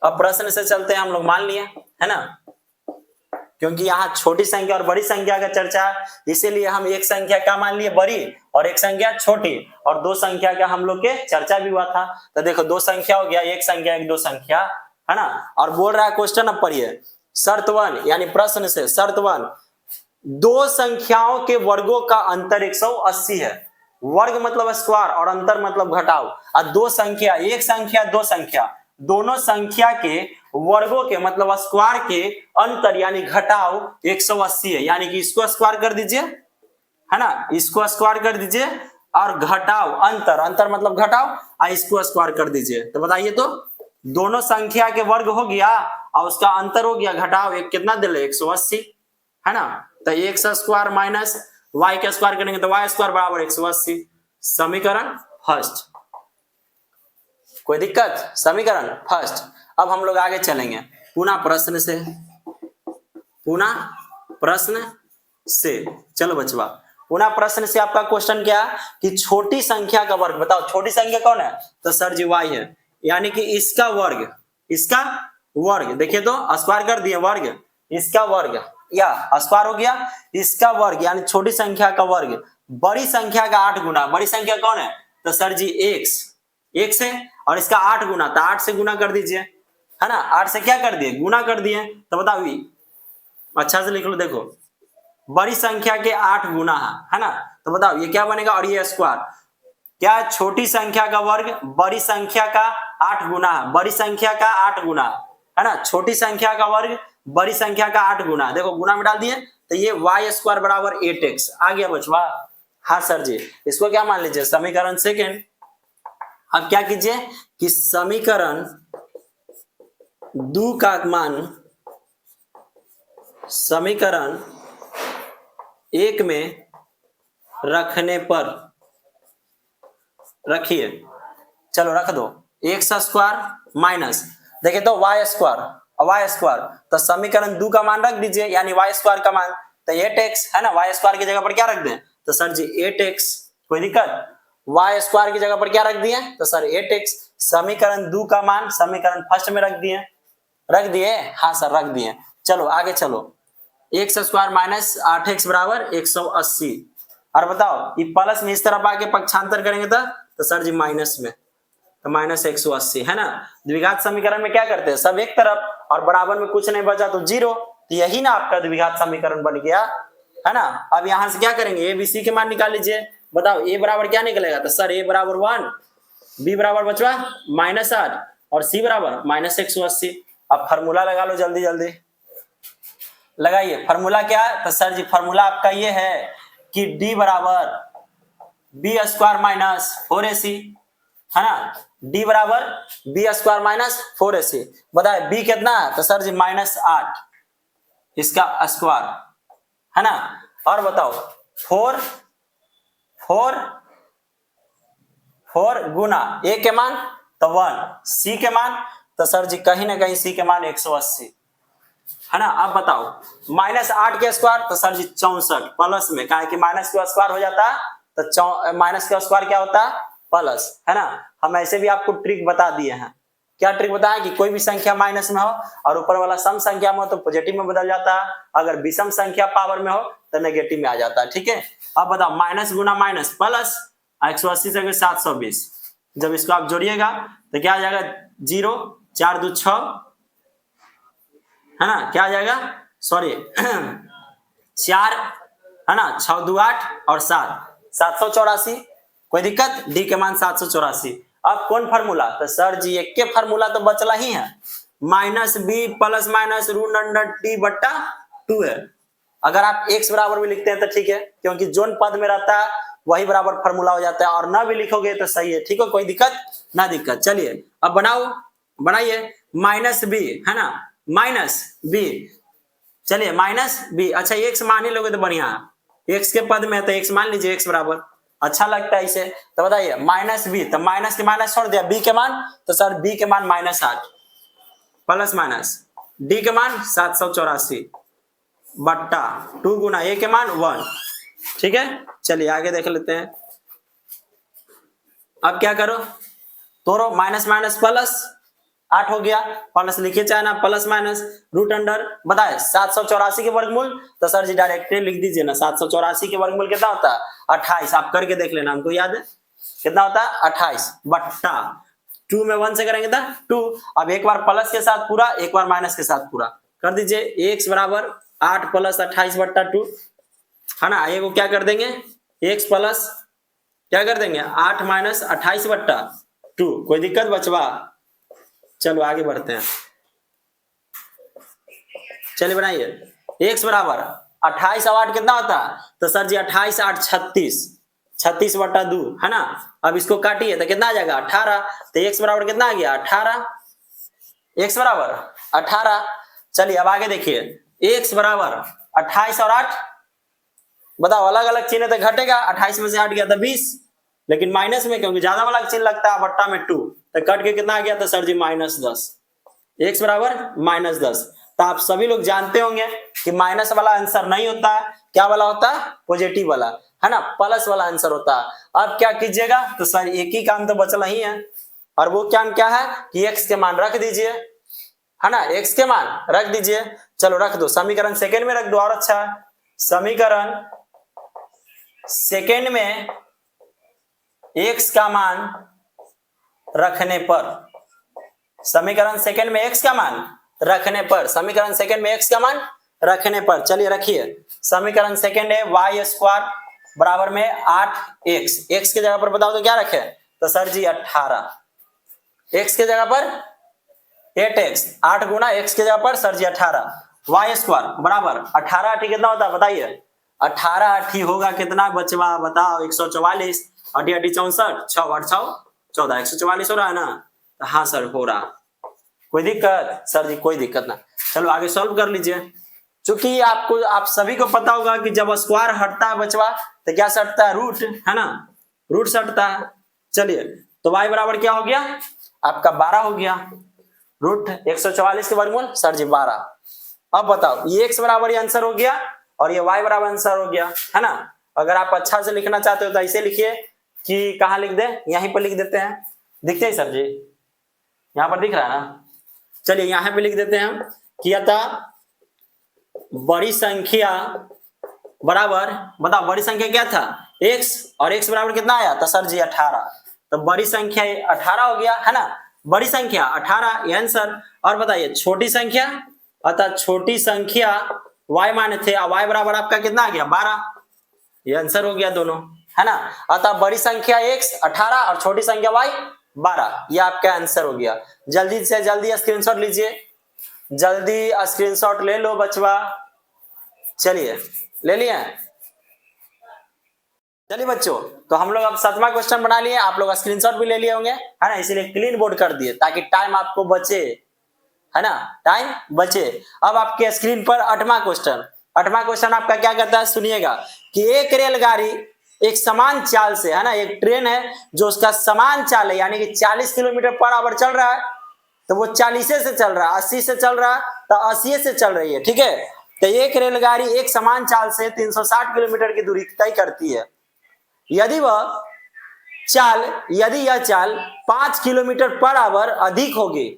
अब प्रश्न से चलते हैं हम लोग, मान लिए है ना, क्योंकि यहाँ छोटी संख्या और बड़ी संख्या का चर्चा है, इसीलिए हम एक संख्या का मान लिए बड़ी और एक संख्या छोटी, और दो संख्या का हम लोग के चर्चा भी हुआ था। तो देखो दो संख्या हो गया, एक संख्या एक दो संख्या, है ना। और बोल रहा है क्वेश्चन, अब पढ़िए शर्त 1 यानी प्रश्न से शर्त 1, दो संख्याओं के वर्गों का अंतर 180 है। वर्ग मतलब स्क्वायर और अंतर मतलब घटाव। और दो संख्या, एक संख्या दो संख्या, दोनों संख्या के वर्गों के मतलब स्क्वायर के अंतर यानी घटाव 180 है। यानी कि इसको स्क्वायर कर दीजिए, है ना, इसको स्क्वायर कर दीजिए, और घटाव अंतर, अंतर मतलब घटाव, और इसको स्क्वायर कर दीजिए। तो बताइए, तो दोनों संख्या के वर्ग हो गया और उसका अंतर हो गया घटाव, एक कितना दिले 180, है ना। तो x स्क्वायर माइनस y का स्क्वायर करेंगे तो y स्क्वायर बराबर 180। समीकरण फर्स्ट, कोई दिक्कत, समीकरण फर्स्ट। अब हम लोग आगे चलेंगे पुनः प्रश्न से। चलो बचवा, पुनः प्रश्न से आपका क्वेश्चन क्या है कि छोटी संख्या का वर्ग बताओ। छोटी संख्या कौन है, तो सर जी y है, यानी कि इसका वर्ग देखिए तो स्क्वायर कर दिए, वर्ग इसका वर्ग या स्क्वायर हो गया, इसका वर्ग यानी छोटी संख्या का वर्ग बड़ी संख्या का 8 गुना। बड़ी संख्या कौन है, तो सर जी x है, और इसका 8 गुना, तो 8 से गुना कर दीजिए, है ना। 8 से क्या कर दिए, गुना कर दिए। तो बताओ अच्छा से लिख लो, देखो बड़ी संख्या के 8 गुना है ना। तो बताओ ये क्या बनेगा, और ये स्क्वायर क्या, छोटी संख्या का वर्ग बड़ी संख्या का 8 गुना है, बड़ी संख्या का 8 गुना, है ना। छोटी संख्या का वर्ग बड़ी संख्या का 8 गुना, देखो गुना में डाल दिए, तो ये y स्क्वायर बराबर 8x आ गया बचवा। हाँ सर जी, इसको क्या मान लीजिए समीकरण सेकेंड। अब क्या कीजिए कि समीकरण 2 का मान समीकरण 1 में रखने पर रखिए, चलो रख दो, x स्क्वायर माइनस देखिए तो y स्क्वायर, तो समीकरण 2 का मान रख दीजिए, यानी y स्क्वायर का मान तो 8x, है ना। y स्क्वायर की जगह पर क्या रख दें, तो सर जी 8x, कोई दिक्कत, y स्क्वायर की जगह पर क्या रख दिए, तो सर 8x। समीकरण 2 का मान समीकरण फर्स्ट में रख दिए, हाँ सर रख दिए। चलो आगे चलो, x स्क्वायर माइनस 8x बराबर 180। और बताओ ये प्लस में इस तरफ आके पक्षांतर करेंगे तो सर जी माइनस में, तो माइनस 180, है ना। द्विघात समीकरण में क्या करते हैं, सब एक तरफ और बराबर में कुछ नहीं बचा तो 0, तो यही ना आपका द्विघात समीकरण बन गया, है ना। अब यहां से क्या करेंगे, a b c के मान निकाल लीजिए। बताओ a बराबर क्या निकलेगा, तो सर a बराबर 1, b बराबर बचवा -8 और c बराबर -180। अब फार्मूला लगा लो, जल्दी जल्दी लगाइए। फार्मूला क्या है, तो सर जी फार्मूला आपका ये है कि d बराबर b स्क्वायर माइनस 4ac, है ना, डी बराबर बी स्क्वायर माइनस 4ac। बताए बी कितना है, तो सर जी -8 इसका स्क्वायर, है ना। और बताओ 4 गुना ए के मान तो 1, सी के मान तो सर जी कहीं ना कहीं सी के मान 180, है ना। अब बताओ -8 के स्क्वायर तो सर जी 64 प्लस में, कहा कि माइनस के स्क्वायर हो जाता है तो माइनस का स्क्वायर क्या होता है, प्लस, है ना। हम ऐसे भी आपको ट्रिक बता दिए हैं। क्या ट्रिक बताया कि कोई भी संख्या माइनस में हो और ऊपर वाला सम संख्या में हो तो पॉजिटिव में बदल जाता है, अगर विषम संख्या पावर में हो तो नेगेटिव में आ जाता है, ठीक है। अब बताओ माइनस गुना माइनस प्लस 180 से 720, जब इसको आप जोड़िएगा तो क्या आ जाएगा 0, 4 2 6, है ना, क्या आ जाएगा, सॉरी 4, है ना, 6 2 8 और 7 784। कोई दिक्कत, डी के मान 784। अब कौन फार्मूला, तो सर जी एक के फार्मूला तो बचला ही है, minus B plus minus root under T बट्टा 2 है। अगर आप x बराबर भी लिखते हैं तो ठीक है, क्योंकि जोन पद में रहता है वही बराबर फार्मूला हो जाता है, और ना भी लिखोगे तो सही है, ठीक है, कोई दिक्कत ना दिक्कत। चलिए अब बनाइए माइनस बी, है ना, माइनस बी, चलिए माइनस बी, अच्छा x मान ही लोगे तो बढ़िया है, x के पद में है तो x मान लीजिए, x बराबर अच्छा लगता है इसे। तो बताइए माइनस बी, तो माइनस के माइनस छोड़ दिया, बी के मान तो सर बी के मान -8 प्लस माइनस डी के मान 784 बट्टा 2 गुना ए के मान 1, ठीक है। चलिए आगे देख लेते हैं। अब क्या करो, तोड़ो, माइनस माइनस प्लस 8 हो गया, प्लस लिखिए चाहे ना, प्लस माइनस रूट अंडर, बताए 784 के वर्गमूल, तो सर जी डायरेक्टली लिख दीजिए ना, 784 के वर्गमूल कितना होता है 28, आप करके देख लेना, हमको याद है कितना होता है 28 बट्टा 2 में 1 से करेंगे तो 2। अब एक बार प्लस के साथ पूरा, एक बार माइनस के साथ पूरा कर दीजिए, x बराबर 8 प्लस 28 बट्टा 2, है ना। ये को क्या कर देंगे, x प्लस क्या कर देंगे 8 माइनस 28 बट्टा 2, कोई दिक्कत बचवा। चलो आगे बढ़ते हैं, चलिए बनाइए x बराबर 28 और 8 कितना होता है, तो सर जी 28 8 36, 36 बट्टा 2, है ना। अब इसको काटिए तो कितना आ जाएगा 18, तो x बराबर कितना आ गया 18, x बराबर 18। चलिए अब आगे देखिए, x बराबर 28 और 8, बताओ अलग अलग चिन्ह तो घटेगा, 28 में से 8 गया तो 20, लेकिन माइनस में क्योंकि ज्यादा वाला चिन्ह लगता है बट्टा में 2, तो कट के कितना आ गया, तो सर जी -10, x बराबर -10। तो आप सभी लोग जानते होंगे कि माइनस वाला आंसर नहीं होता है, क्या वाला होता है, पॉजिटिव वाला, है ना, प्लस वाला आंसर होता है। अब क्या कीजिएगा, तो सर एक ही काम तो बचला ही है, और वो काम क्या है कि x के मान रख दीजिए, है ना, x के मान रख दीजिए। चलो रख दो, समीकरण सेकेंड में रख दो और अच्छा है। समीकरण सेकेंड में x का मान रखने पर, समीकरण सेकेंड में x का मान रखने पर, समीकरण सेकेंड में x का मान रखने पर, चलिए रखिए, समीकरण सेकेंड है y स्क्वायर बराबर में 8x, x के जगह पर बताओ तो क्या रखे, तो सर जी 18, x के जगह पर 8x, 8 गुना x के जगह पर सर जी 18, y स्क्वायर बराबर 18 8 कितना होता है बताइए, 18 8 होगा कितना बचवा बताओ, 144, 8 8 64, 6 8 6 14, 144 हो रहा है ना, तो हाँ सर हो रहा, कोई दिक्कत, सर जी कोई दिक्कत ना। चलो आगे सॉल्व कर लीजिए, चूंकि आपको आप सभी को पता होगा कि जब स्क्वायर हटता है बचवा तो क्या सटता है, रूट, है ना, रूट सटता है। चलिए तो y बराबर क्या हो गया आपका 12 हो गया, रूट 144 के वर्गमूल सर जी 12। अब बताओ ये x बराबर ये आंसर हो गया और ये y बराबर आंसर हो गया, है ना। अगर आप अच्छा से लिखना चाहते हो तो ऐसे लिखिए कि कहाँ लिख दे, यहीं पर लिख देते हैं, दिखते ही सर जी, यहाँ पर दिख रहा है ना, चलिए यहाँ पे लिख देते हैं हम कि अतः बड़ी संख्या बराबर, बताओ बड़ी संख्या क्या था x, और x बराबर कितना आया था सर जी 18, तो बड़ी संख्या 18 हो गया, है ना, बड़ी संख्या 18 ये आंसर। और बताइए छोटी संख्या, अतः छोटी संख्या y माने थे, y बराबर आपका कितना आ गया 12, ये आंसर हो गया दोनों, है ना। अतः बड़ी संख्या x 18 और छोटी संख्या y 12, ये आपका आंसर हो गया। जल्दी से जल्दी स्क्रीनशॉट लीजिए, जल्दी स्क्रीनशॉट ले लो बचवा, चलिए ले लिए। चलिए बच्चों, तो हम लोग अब 7वां क्वेश्चन बना लिए, आप लोग स्क्रीनशॉट भी ले लिए होंगे, है ना, इसीलिए क्लीन बोर्ड कर दिए ताकि टाइम आपको बचे, है ना, टाइम बचे। अब आपके स्क्रीन पर 8वां क्वेश्चन, 8वां क्वेश्चन आपका क्या कहता है, सुनिएगा कि एक रेलगाड़ी एक समान चाल से, है ना, एक ट्रेन है जो उसका समान चाल है, यानी कि 40 किलोमीटर पर आवर चल रहा है, तो वो 40 से चल रहा है, 80 से चल रहा है तो 80 से चल रही है, ठीक है। तो एक रेलगाड़ी एक समान चाल से 360 किलोमीटर की दूरी तय करती है। यदि यह चाल 5 किलोमीटर पर आवर अधिक होगी,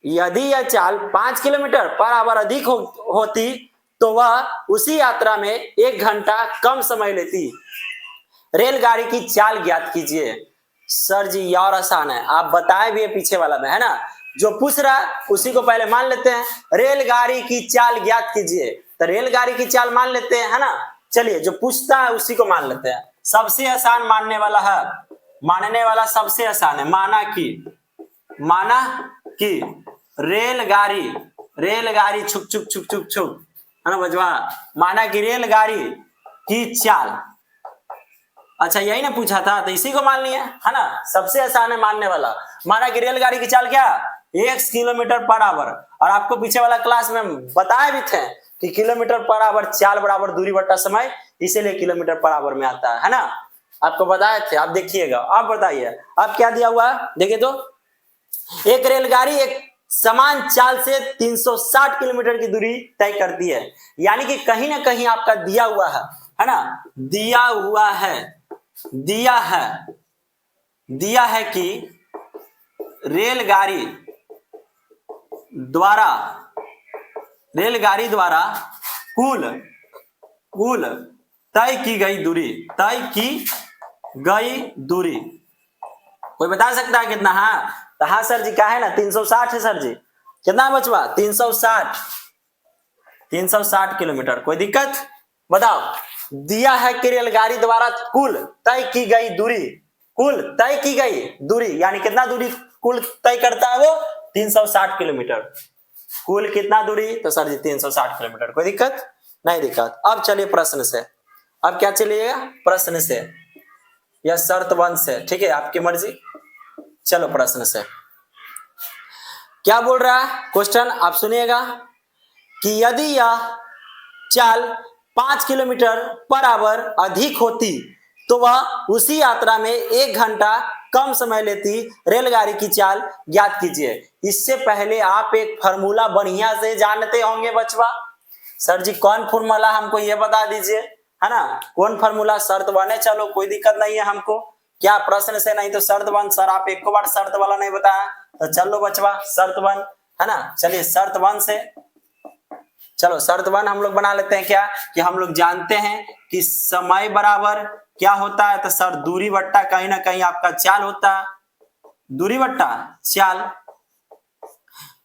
यदि यह चाल 5 किलोमीटर पर आवर अधिक होती तो वह उसी यात्रा में 1 घंटा कम समय लेती। रेलगाड़ी की चाल ज्ञात कीजिए। सर जी ये और आसान है, आप बताए भी है पीछे वाला में, है ना, जो पूछ रहा है उसी को पहले मान लेते हैं। रेलगाड़ी की चाल ज्ञात कीजिए, तो रेलगाड़ी की चाल मान लेते हैं, है ना। चलिए जो पूछता है उसी को मान लेते हैं, सबसे आसान मानने वाला है, मानने वाला सबसे आसान है। माना कि रेलगाड़ी छुक छुक छुक छुक छुक, है ना बजवा, माना कि रेलगाड़ी की चाल, अच्छा यही ना पूछा था, तो इसी को मान लिया, है ना, सबसे आसान है मानने वाला। माना कि रेलगाड़ी की चाल क्या, 1 किलोमीटर पर आवर, और आपको पीछे वाला क्लास में बताए भी थे कि किलोमीटर पर आवर चाल बराबर दूरी बटा समय, इसीलिए किलोमीटर पर आवर में आता है ना, आपको बताए थे, आप देखिएगा। आप बताइए अब क्या दिया हुआ है, देखिए तो, एक रेलगाड़ी एक समान चाल से 360 किलोमीटर की दूरी तय करती है, यानी कि कहीं ना कहीं आपका दिया हुआ है ना, दिया है कि रेलगाड़ी द्वारा कुल तय की गई दूरी, कोई बता सकता है कितना? तो हाँ सर जी, क्या है ना, 360 है सर जी, कितना बचवा, 360 किलोमीटर, कोई दिक्कत? बताओ, दिया है कि रेलगाड़ी द्वारा कुल तय की गई दूरी, यानी कितना दूरी कुल तय करता है वो, 360 किलोमीटर। कुल कितना दूरी, तो सर जी 360 किलोमीटर, कोई दिक्कत? नहीं दिक्कत। अब चलिए प्रश्न से, अब क्या चलिएगा, प्रश्न से या शर्त 1 से, ठीक है, आपकी मर्जी। चलो प्रश्न से क्या बोल रहा है क्वेश्चन, आप सुनिएगा कि यदि यह चाल 5 किलोमीटर पर आवर अधिक होती तो वह उसी यात्रा में 1 घंटा कम समय लेती। रेलगाड़ी की चाल ज्ञात कीजिए। इससे पहले आप एक फार्मूला बढ़िया से जानते होंगे बचवा। सर जी कौन फार्मूला, हमको ये बता दीजिए, है ना, कौन फार्मूला? शर्त 1 है, चलो कोई दिक्कत नहीं है हमको, क्या प्रश्न से नहीं तो शर्त 1। सर आप एक बार शर्त वाला नहीं बताया, तो चलो बचवा शर्त 1, है ना। चलिए शर्त 1 से, चलो शर्त 1 हम लोग बना लेते हैं, क्या कि हम लोग जानते हैं कि समय बराबर क्या होता है, तो सर दूरी बट्टा कहीं ना कहीं आपका चाल होता है, दूरी बट्टा चाल,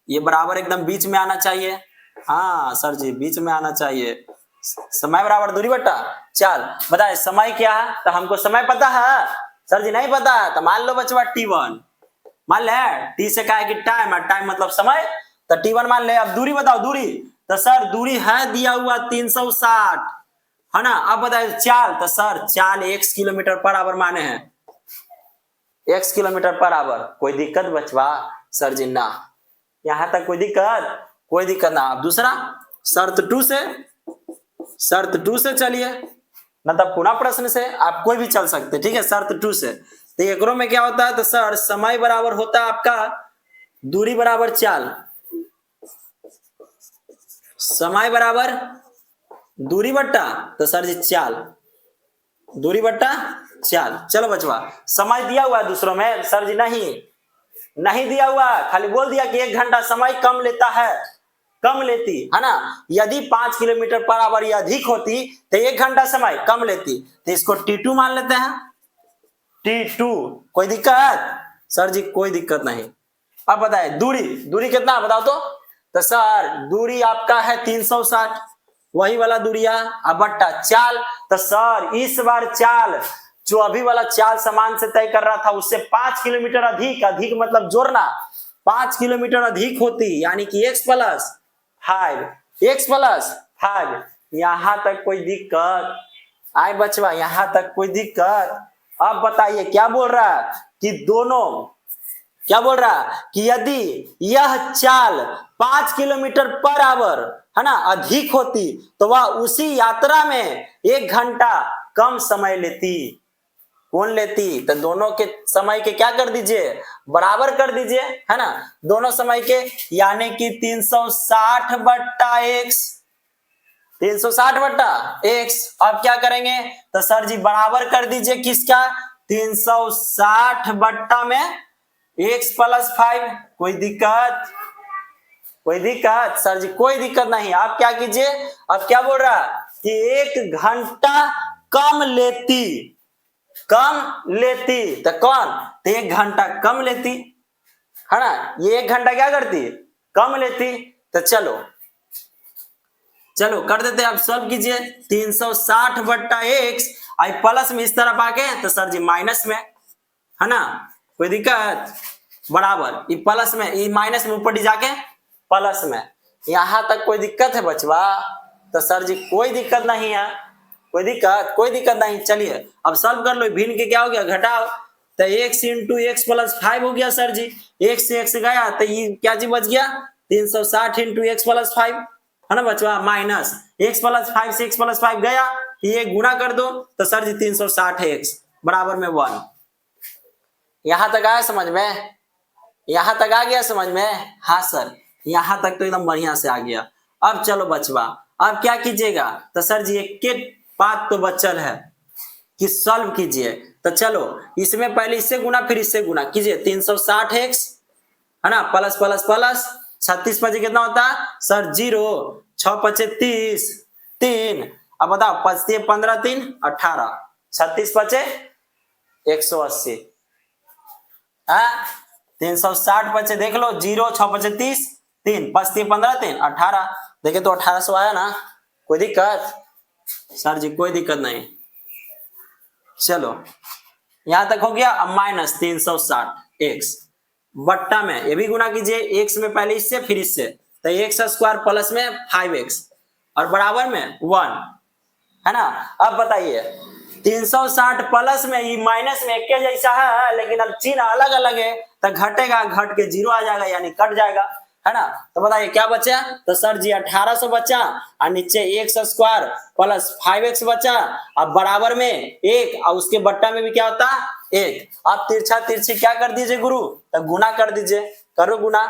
ये बराबर एकदम बीच में आना चाहिए। हाँ सर जी बीच में आना चाहिए, समय बराबर दूरी बट्टा चाल। बताए समय क्या है, तो हमको समय पता है, सर जी नहीं पता है, तो मान लो बचवा T1, मान ले, टी से क्या है कि टाइम, और टाइम मतलब समय, तो T1 मान ले। अब दूरी बताओ, दूरी, तो सर दूरी है दिया हुआ 360, है ना। अब बताए चाल, तो सर चाल x किलोमीटर पर आवर माने हैं, x किलोमीटर पर आवर, कोई दिक्कत बचवा? सर जी ना, यहां तक कोई दिक्कत ना। अब दूसरा शर्त 2 से चलिए, मतलब पुनः प्रश्न से आप कोई भी चल सकते, ठीक है। शर्त 2 से, तो एकरो में क्या होता है, तो सर समय बराबर होता है आपका दूरी बराबर चाल, समय बराबर दूरी बट्टा, तो सर जी चाल, दूरी बट्टा चाल। चलो बचवा, समय दिया हुआ है दूसरों में, सर जी नहीं दिया हुआ, खाली बोल दिया कि 1 घंटा समय कम लेती, है ना। यदि 5 किलोमीटर पर आवर या अधिक होती तो 1 घंटा समय कम लेती, तो इसको T2 मान लेते हैं, T2, कोई दिक्कत? सर जी कोई दिक्कत नहीं। अब बताए दूरी कितना बताओ तो सर दूरी आपका है 360, वही वाला दूरिया, अब बट्टा चाल, तो सर इस बार चाल जो अभी वाला चाल समान से तय कर रहा था उससे 5 किलोमीटर अधिक मतलब जोड़ना, 5 किलोमीटर अधिक होती, यानी कि x + 5, यहां तक कोई दिक्कत? आए बचवा यहां तक कोई दिक्कत? अब बताइए क्या बोल रहा है कि दोनों, क्या बोल रहा है कि यदि यह चाल 5 किलोमीटर पर आवर है ना अधिक होती तो वह उसी यात्रा में 1 घंटा कम समय लेती। कौन लेती? तो दोनों के समय के क्या कर दीजिए, बराबर कर दीजिए, है ना, दोनों समय के, यानी कि 360 बट्टा एक्स, 360 बट्टा एक्स। अब क्या करेंगे तो सर जी बराबर कर दीजिए किसका, 360 बट्टा में एक्स प्लस 5। कोई दिक्कत? कोई दिक्कत? सर जी कोई दिक्कत नहीं। आप क्या कीजिए, अब क्या बोल रहा कि 1 घंटा कम लेती, कम लेती तो कौन, तो 1 घंटा कम लेती, है ना, ये 1 घंटा क्या करती, कम लेती। तो चलो चलो कर देते हैं, आप सॉल्व कीजिए। 360 बट्टा एक्स आई प्लस में इस तरफ आके तो सर जी माइनस में, है ना, कोई दिक्कत, बराबर ये प्लस में, ये माइनस में ऊपर जाके प्लस में। यहां तक कोई दिक्कत है बचवा? तो सर जी कोई दिक्कत नहीं है, कोई दिक्कत, कोई दिक्कत नहीं। चलिए अब सॉल्व कर लो, भिन्न के क्या हो गया, घटाओ, तो एक्स इंटू एक्स प्लस 5 हो गया सर जी, एक्स से एक्स गया तो ये क्या चीज बच गया, 360 इंटू एक्स प्लस 5, है ना बचवा, माइनस एक्स प्लस 5 से एक्स प्लस 5 गया, ये गुणा कर दो तो सर जी 360 एक्स बराबर में 1। यहां तक आया समझ में? यहां तक आ गया समझ में? हाँ सर यहां तक तो एकदम बढ़िया से आ गया। अब चलो बचवा, अब क्या कीजिएगा, तो सर जी एक के बात तो बचल है कि सॉल्व कीजिए। तो चलो इसमें पहले इससे गुना फिर इससे गुना कीजिए, 360 एक्स, है ना, प्लस प्लस प्लस 36 पचे कितना होता है सर, 0, 6 पचे 30, 3, अब बताओ 5 15 3 18, 36 पचे 180, 360 पचे देख लो, 0, 6 पचे 30, 3, 5 15 3 18, देखे तो 1800 आया ना, कोई दिक्कत? सर जी कोई दिक्कत नहीं। चलो यहां तक हो गया। अब माइनस 360 एक्स बट्टा में ये भी गुना कीजिए, एक्स में पहले इससे फिर इससे, तो एक्स स्क्वायर प्लस में 5x और बराबर में 1, है ना। अब बताइए 360 प्लस में ये माइनस में एक जैसा है, लेकिन अब चिन्ह अलग अलग है, तो घटेगा, घट के 0 आ जाएगा यानी कट जाएगा, है ना। तो बताइए क्या बचा, तो सर जी 1800 बचा और नीचे एक्स स्क्वायर प्लस 5x बचा, अब बराबर में 1 और उसके बट्टा में भी क्या होता है 1। आप तिरछा तिरछी क्या कर दीजिए गुरु, तो गुना कर दीजिए, करो गुना।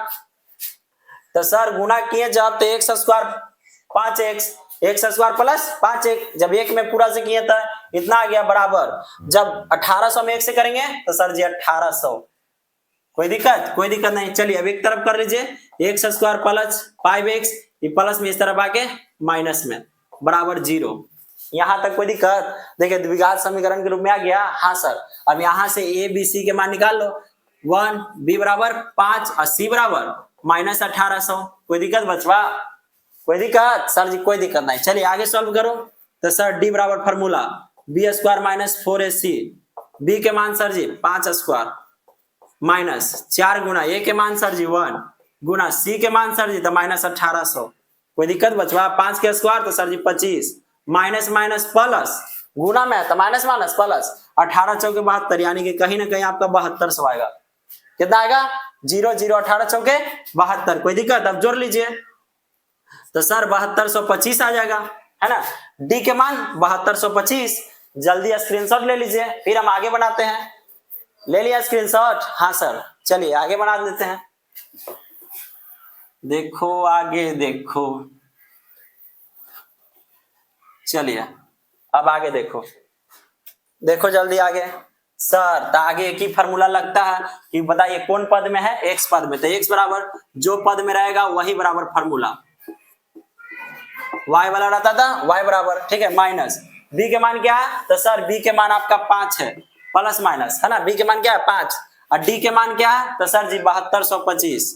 तो सर गुना किए जब तो x square 5x, x square plus 5x, जब एक में पूरा से किए तो इतना आ गया बराबर, जब 1800 में एक से करेंगे तो सर जी 1800। कोई दिक्कत? कोई दिक्कत नहीं। चलिए अब एक तरफ कर लीजिए, एक्स स्क्वायर प्लस 5x, ये प्लस में इस तरफ आके माइनस में बराबर 0। यहां तक कोई दिक्कत? देखिए द्विघात समीकरण के रूप में आ गया। हाँ सर, अब यहां से a b c के मान निकाल लो, 1 b बराबर 5 और c बराबर माइनस 1800। कोई दिक्कत बचवा? कोई दिक्कत? सर जी कोई दिक्कत नहीं। चलिए आगे सॉल्व करो। तो सर d बराबर formula b square minus 4ac, b के मान सर जी 5 स्क्वायर माइनस 4 गुना a के मान सर जी 1 गुना c के मान सर जी तो माइनस 1800। कोई दिक्कत बचवा? 5 के स्क्वायर तो सर जी 25, माइनस माइनस प्लस, गुना में तो माइनस माइनस प्लस, 18 चौके 72, यानी कि कहीं ना कहीं आपका 7200 आएगा। कितना आएगा? 0 0 18 चौके 72। कोई दिक्कत? अब जोड़ लीजिए तो सर 7225 आ जाएगा, है ना। डी के मान 7225, जल्दी स्क्रीनशॉट ले लीजिए, फिर हम आगे बनाते हैं। ले लिया स्क्रीनशॉट? हाँ सर, चलिए आगे बना देते हैं। देखो आगे देखो, चलिए अब आगे देखो, देखो जल्दी आगे। सर तो आगे एक ही फॉर्मूला लगता है कि बताइए कौन पद में है, एक्स पद में, तो एक्स बराबर जो पद में रहेगा वही बराबर फॉर्मूला, y वाला रहता था y बराबर, ठीक है, माइनस b के मान क्या है, तो सर b के मान आपका 5 है, प्लस माइनस, है ना, b के मान क्या है 5 और d के मान क्या है, तो सर जी 7225,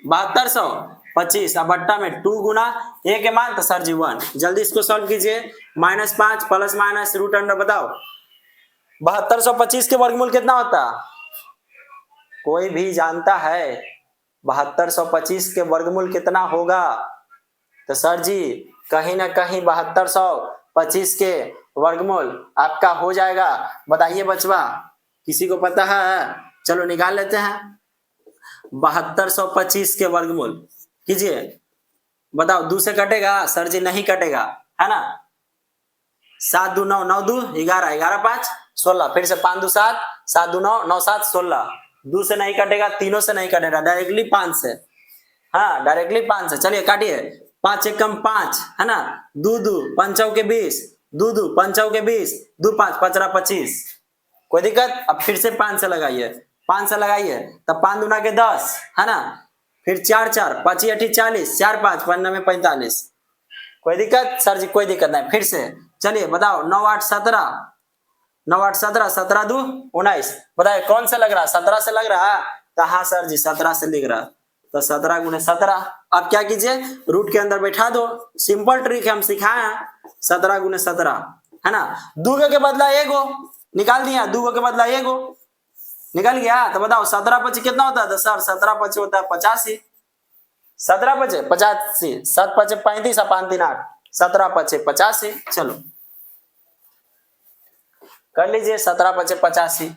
7225 अब बट्टा में 2 गुना a के मान तो सर जी 1। जल्दी इसको सॉल्व कीजिए, -5 प्लस माइनस रूट अंडर, बताओ 7225 के वर्गमूल कितना होता? कोई भी जानता है 7225 के वर्गमूल कितना होगा? तो सर जी कहीं ना कहीं 7200 25 के वर्गमूल आपका हो जाएगा। बताइए बचवा, किसी को पता है? चलो निकाल लेते हैं। 7225 के वर्गमूल कीजिए। बताओ, 2 से कटेगा? सर जी नहीं कटेगा, है ना। 7 2 9, 9 2 11, 11 5 16, फिर से 5 2 7, 7 2 9, 9 7 16। 2 से नहीं कटेगा, तीनों से नहीं कटेगा, डायरेक्टली 5 से। हाँ, डायरेक्टली 5 से। चलिए काटिए। 5 1 कम 5, है ना। 2 2 5 के 20, 2 2 5 के 20, 2 5 5 25। कोई दिक्कत? अब फिर से 5 से लगाइए, 5 से लगाइए, तब 5 दूना के 10, है ना। फिर 4 4 5 8 40, 4 5 5 9 45। कोई दिक्कत? सर जी कोई दिक्कत नहीं। फिर से चलिए बताओ। 9 8 17, 9 8 17, 17 2 19। बताइए कौन सा लग रहा? 17 से लग रहा है? तो हाँ सर जी 17 से लिख रहा। तो 17 गुणे 17। अब क्या कीजिए, रूट के अंदर बैठा दो। सिंपल ट्रिक हम सिखाए हैं। 17 गुणे 17, है ना। 2 के बदला 1 निकाल दिया, 2 के बदला 1 निकल गया। तो बताओ 17 5 कितना होता है? तो सर 17 5 होता है 85। 17 5 85, 7 5 35, 5 3 8, 17 5 85। चलो कर लीजिए 17 5 85।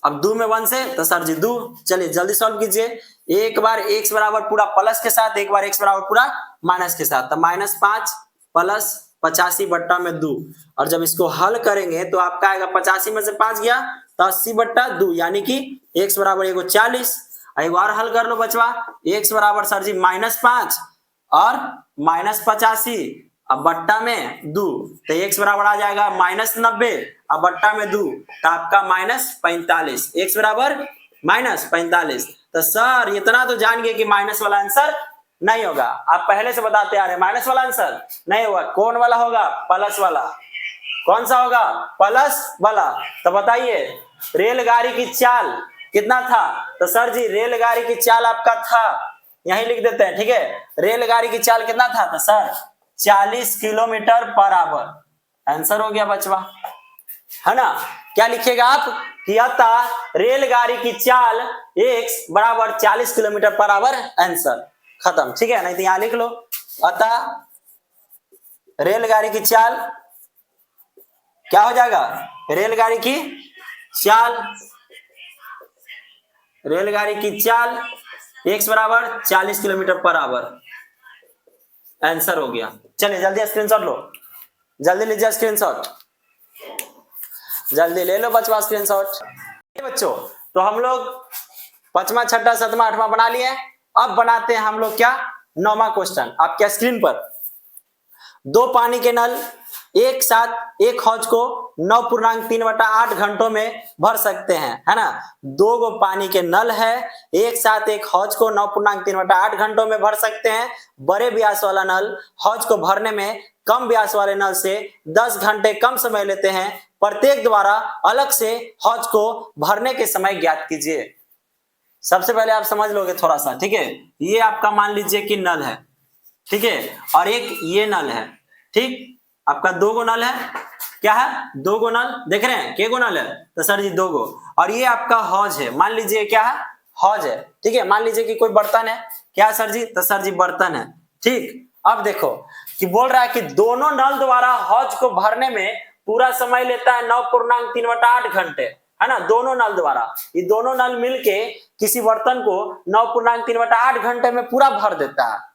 अब 2 में 1 से, तो सर जी 2। चलिए जल्दी सॉल्व कीजिए। एक बार x बराबर पूरा प्लस के साथ, एक बार x बराबर पूरा माइनस के साथ। तो -5 प्लस 85 बट्टा में 2। और जब इसको हल करेंगे तो आपका आएगा 85 में से 5 गया तो 80 बट्टा 2, यानी कि x बराबर 40। एक बार हल कर लो बचवा। x बराबर सर जी -5 और -85, अब बट्टा में 2, तो x बराबर आ जाएगा -90, अब बट्टा में 2, तो आपका -45। x बराबर -45। तो सर इतना तो जान गए कि माइनस वाला आंसर नहीं होगा। आप पहले से बताते आ रहे माइनस वाला आंसर नहीं होगा। कौन वाला होगा? प्लस वाला। कौन सा होगा? प्लस वाला। तो बताइए रेलगाड़ी की चाल कितना था? तो सर जी रेलगाड़ी की चाल आपका था, यही लिख देते हैं, ठीक है। रेलगाड़ी की चाल कितना था? तो sir 40 kilometre per hour. Answer हो गया बचवा, है ना। क्या लिखेगा आप कि अतः रेलगाड़ी की चाल x बराबर 40 किलोमीटर पर आवर। आंसर खत्म, ठीक है। नहीं तो यहां लिख लो अतः रेलगाड़ी की चाल क्या हो जाएगा? रेलगाड़ी की चाल, रेलगाड़ी की चाल x बराबर 40 किलोमीटर पर आवर। आंसर हो गया। चलिए जल्दी स्क्रीनशॉट लो, जल्दी लीजिए स्क्रीनशॉट, जल्दी ले लो बचवा स्क्रीनशॉट। बच्चों तो हम लोग 5वां 6वां 7वां 8वां बना लिए। अब बनाते हैं हम लोग क्या? 9वां क्वेश्चन आपके स्क्रीन पर। 2 पानी के नल एक साथ एक हौज को 9.3/8 घंटों में भर सकते हैं, है ना। 2 गो पानी के नल है, एक साथ एक हौज को 9.3/8 घंटों में भर सकते हैं। बड़े व्यास वाला नल हौज को भरने में कम व्यास वाले नल से 10 घंटे कम समय लेते हैं। प्रत्येक द्वारा अलग से हौज को भरने के समय ज्ञात कीजिए। सबसे पहले आप समझ लोगे थोड़ा सा, ठीक है। ये आपका मान लीजिए कि नल है, ठीक है, और एक ये नल है, ठीक। आपका 2 गो नल है, क्या है? 2 गो नल, देख रहे हैं के गो नल है? तो सर जी 2 गो। और ये आपका हौज है, मान लीजिए क्या है? हौज है, ठीक है। मान लीजिए कि कोई बर्तन है, क्या सर जी? तो सर जी बर्तन है, ठीक। अब देखो कि बोल रहा है कि दोनों नल द्वारा हौज को भरने में पूरा समय लेता है 9.3/8 घंटे, है ना। दोनों नल द्वारा, ये दोनों नल मिलके किसी बर्तन को 9.3/8 घंटे में पूरा भर देता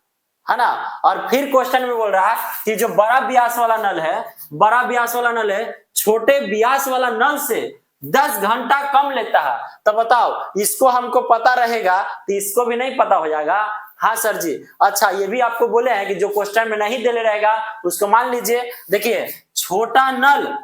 है ना। और फिर क्वेश्चन में बोल रहा है कि जो बड़ा व्यास वाला नल है, बड़ा व्यास वाला नल है, छोटे व्यास वाला नल से 10 घंटा कम लेता है। तो बताओ इसको हमको पता रहेगा तो इसको भी नहीं पता हो जाएगा? हाँ सर जी। अच्छा ये भी आपको बोले हैं कि जो क्वेश्चन में नहीं दे रहेगा उसको मान लीजिए। देखिए छोटा नल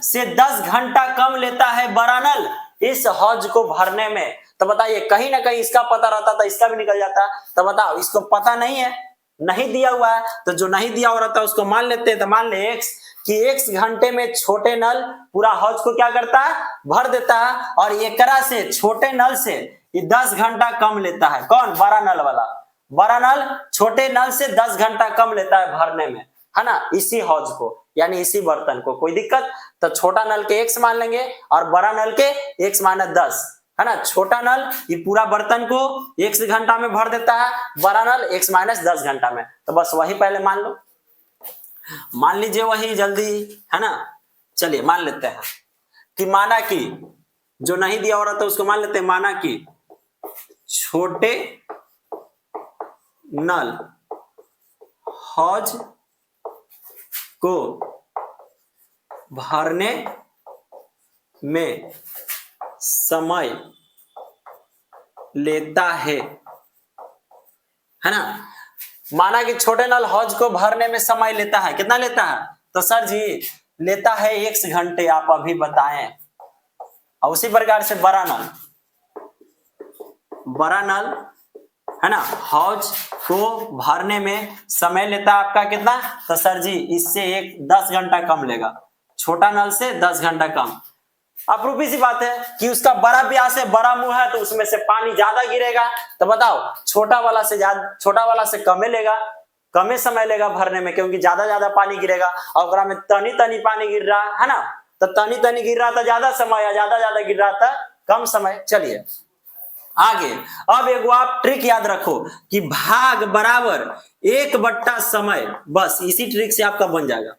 से 10 घंटा कम लेता है बड़ा नल इस हौज को भरने में। तो बताइए कहीं ना कहीं इसका पता रहता तो इसका भी निकल जाता। तो बताओ इसको पता नहीं है, नहीं दिया हुआ है, तो जो नहीं दिया हुआ रहता है उसको मान लेते हैं। तो मान ले x कि x घंटे में छोटे नल पूरा हौज को क्या करता है? भर देता है। और एकरा से छोटे नल से ये 10 घंटा कम लेता है। कौन? बड़ा नल वाला। बड़ा नल छोटे नल से 10 घंटा कम लेता है भरने में, है ना, इसी हौज को, यानी इसी बर्तन को। कोई दिक्कत? तो छोटा नल के x मान लेंगे और बड़ा नल के x - 10, है ना। छोटा नल ये पूरा बर्तन को x घंटा में भर देता है, बड़ा नल x माइनस 10 घंटा में। तो बस वही पहले मान लो, मान लीजिए वही जल्दी, है ना। चलिए मान लेते हैं कि माना कि जो नहीं दिया हो रहा था उसको मान लेते हैं, माना कि छोटे नल हौज को भरने में समय लेता है ना। माना कि छोटे नल हौज को भरने में समय लेता है, कितना लेता है? तो सर जी लेता है x घंटे, आप अभी बताएं। और उसी प्रकार से बड़ा नल है ना, हौज को भरने में समय लेता है आपका कितना? तो सर जी इससे 10 घंटा कम लेगा, छोटा नल से 10 घंटा कम। अपरूपी सी बात है कि उसका बड़ा व्यास है, बड़ा मुंह है, तो उसमें से पानी ज्यादा गिरेगा। तो बताओ छोटा वाला से कमे लेगा, कमे समय लेगा भरने में, क्योंकि ज्यादा पानी गिरेगा। और में तनी तनी पानी गिर रहा है ना, तो तनी गिर रहा था ज्यादा समय, या ज्यादा गिर रहा था कम समय। चलिए आगे, अब एगो आप ट्रिक याद रखो कि भाग बराबर 1/समय समय, बस इसी ट्रिक से आपका बन जाएगा।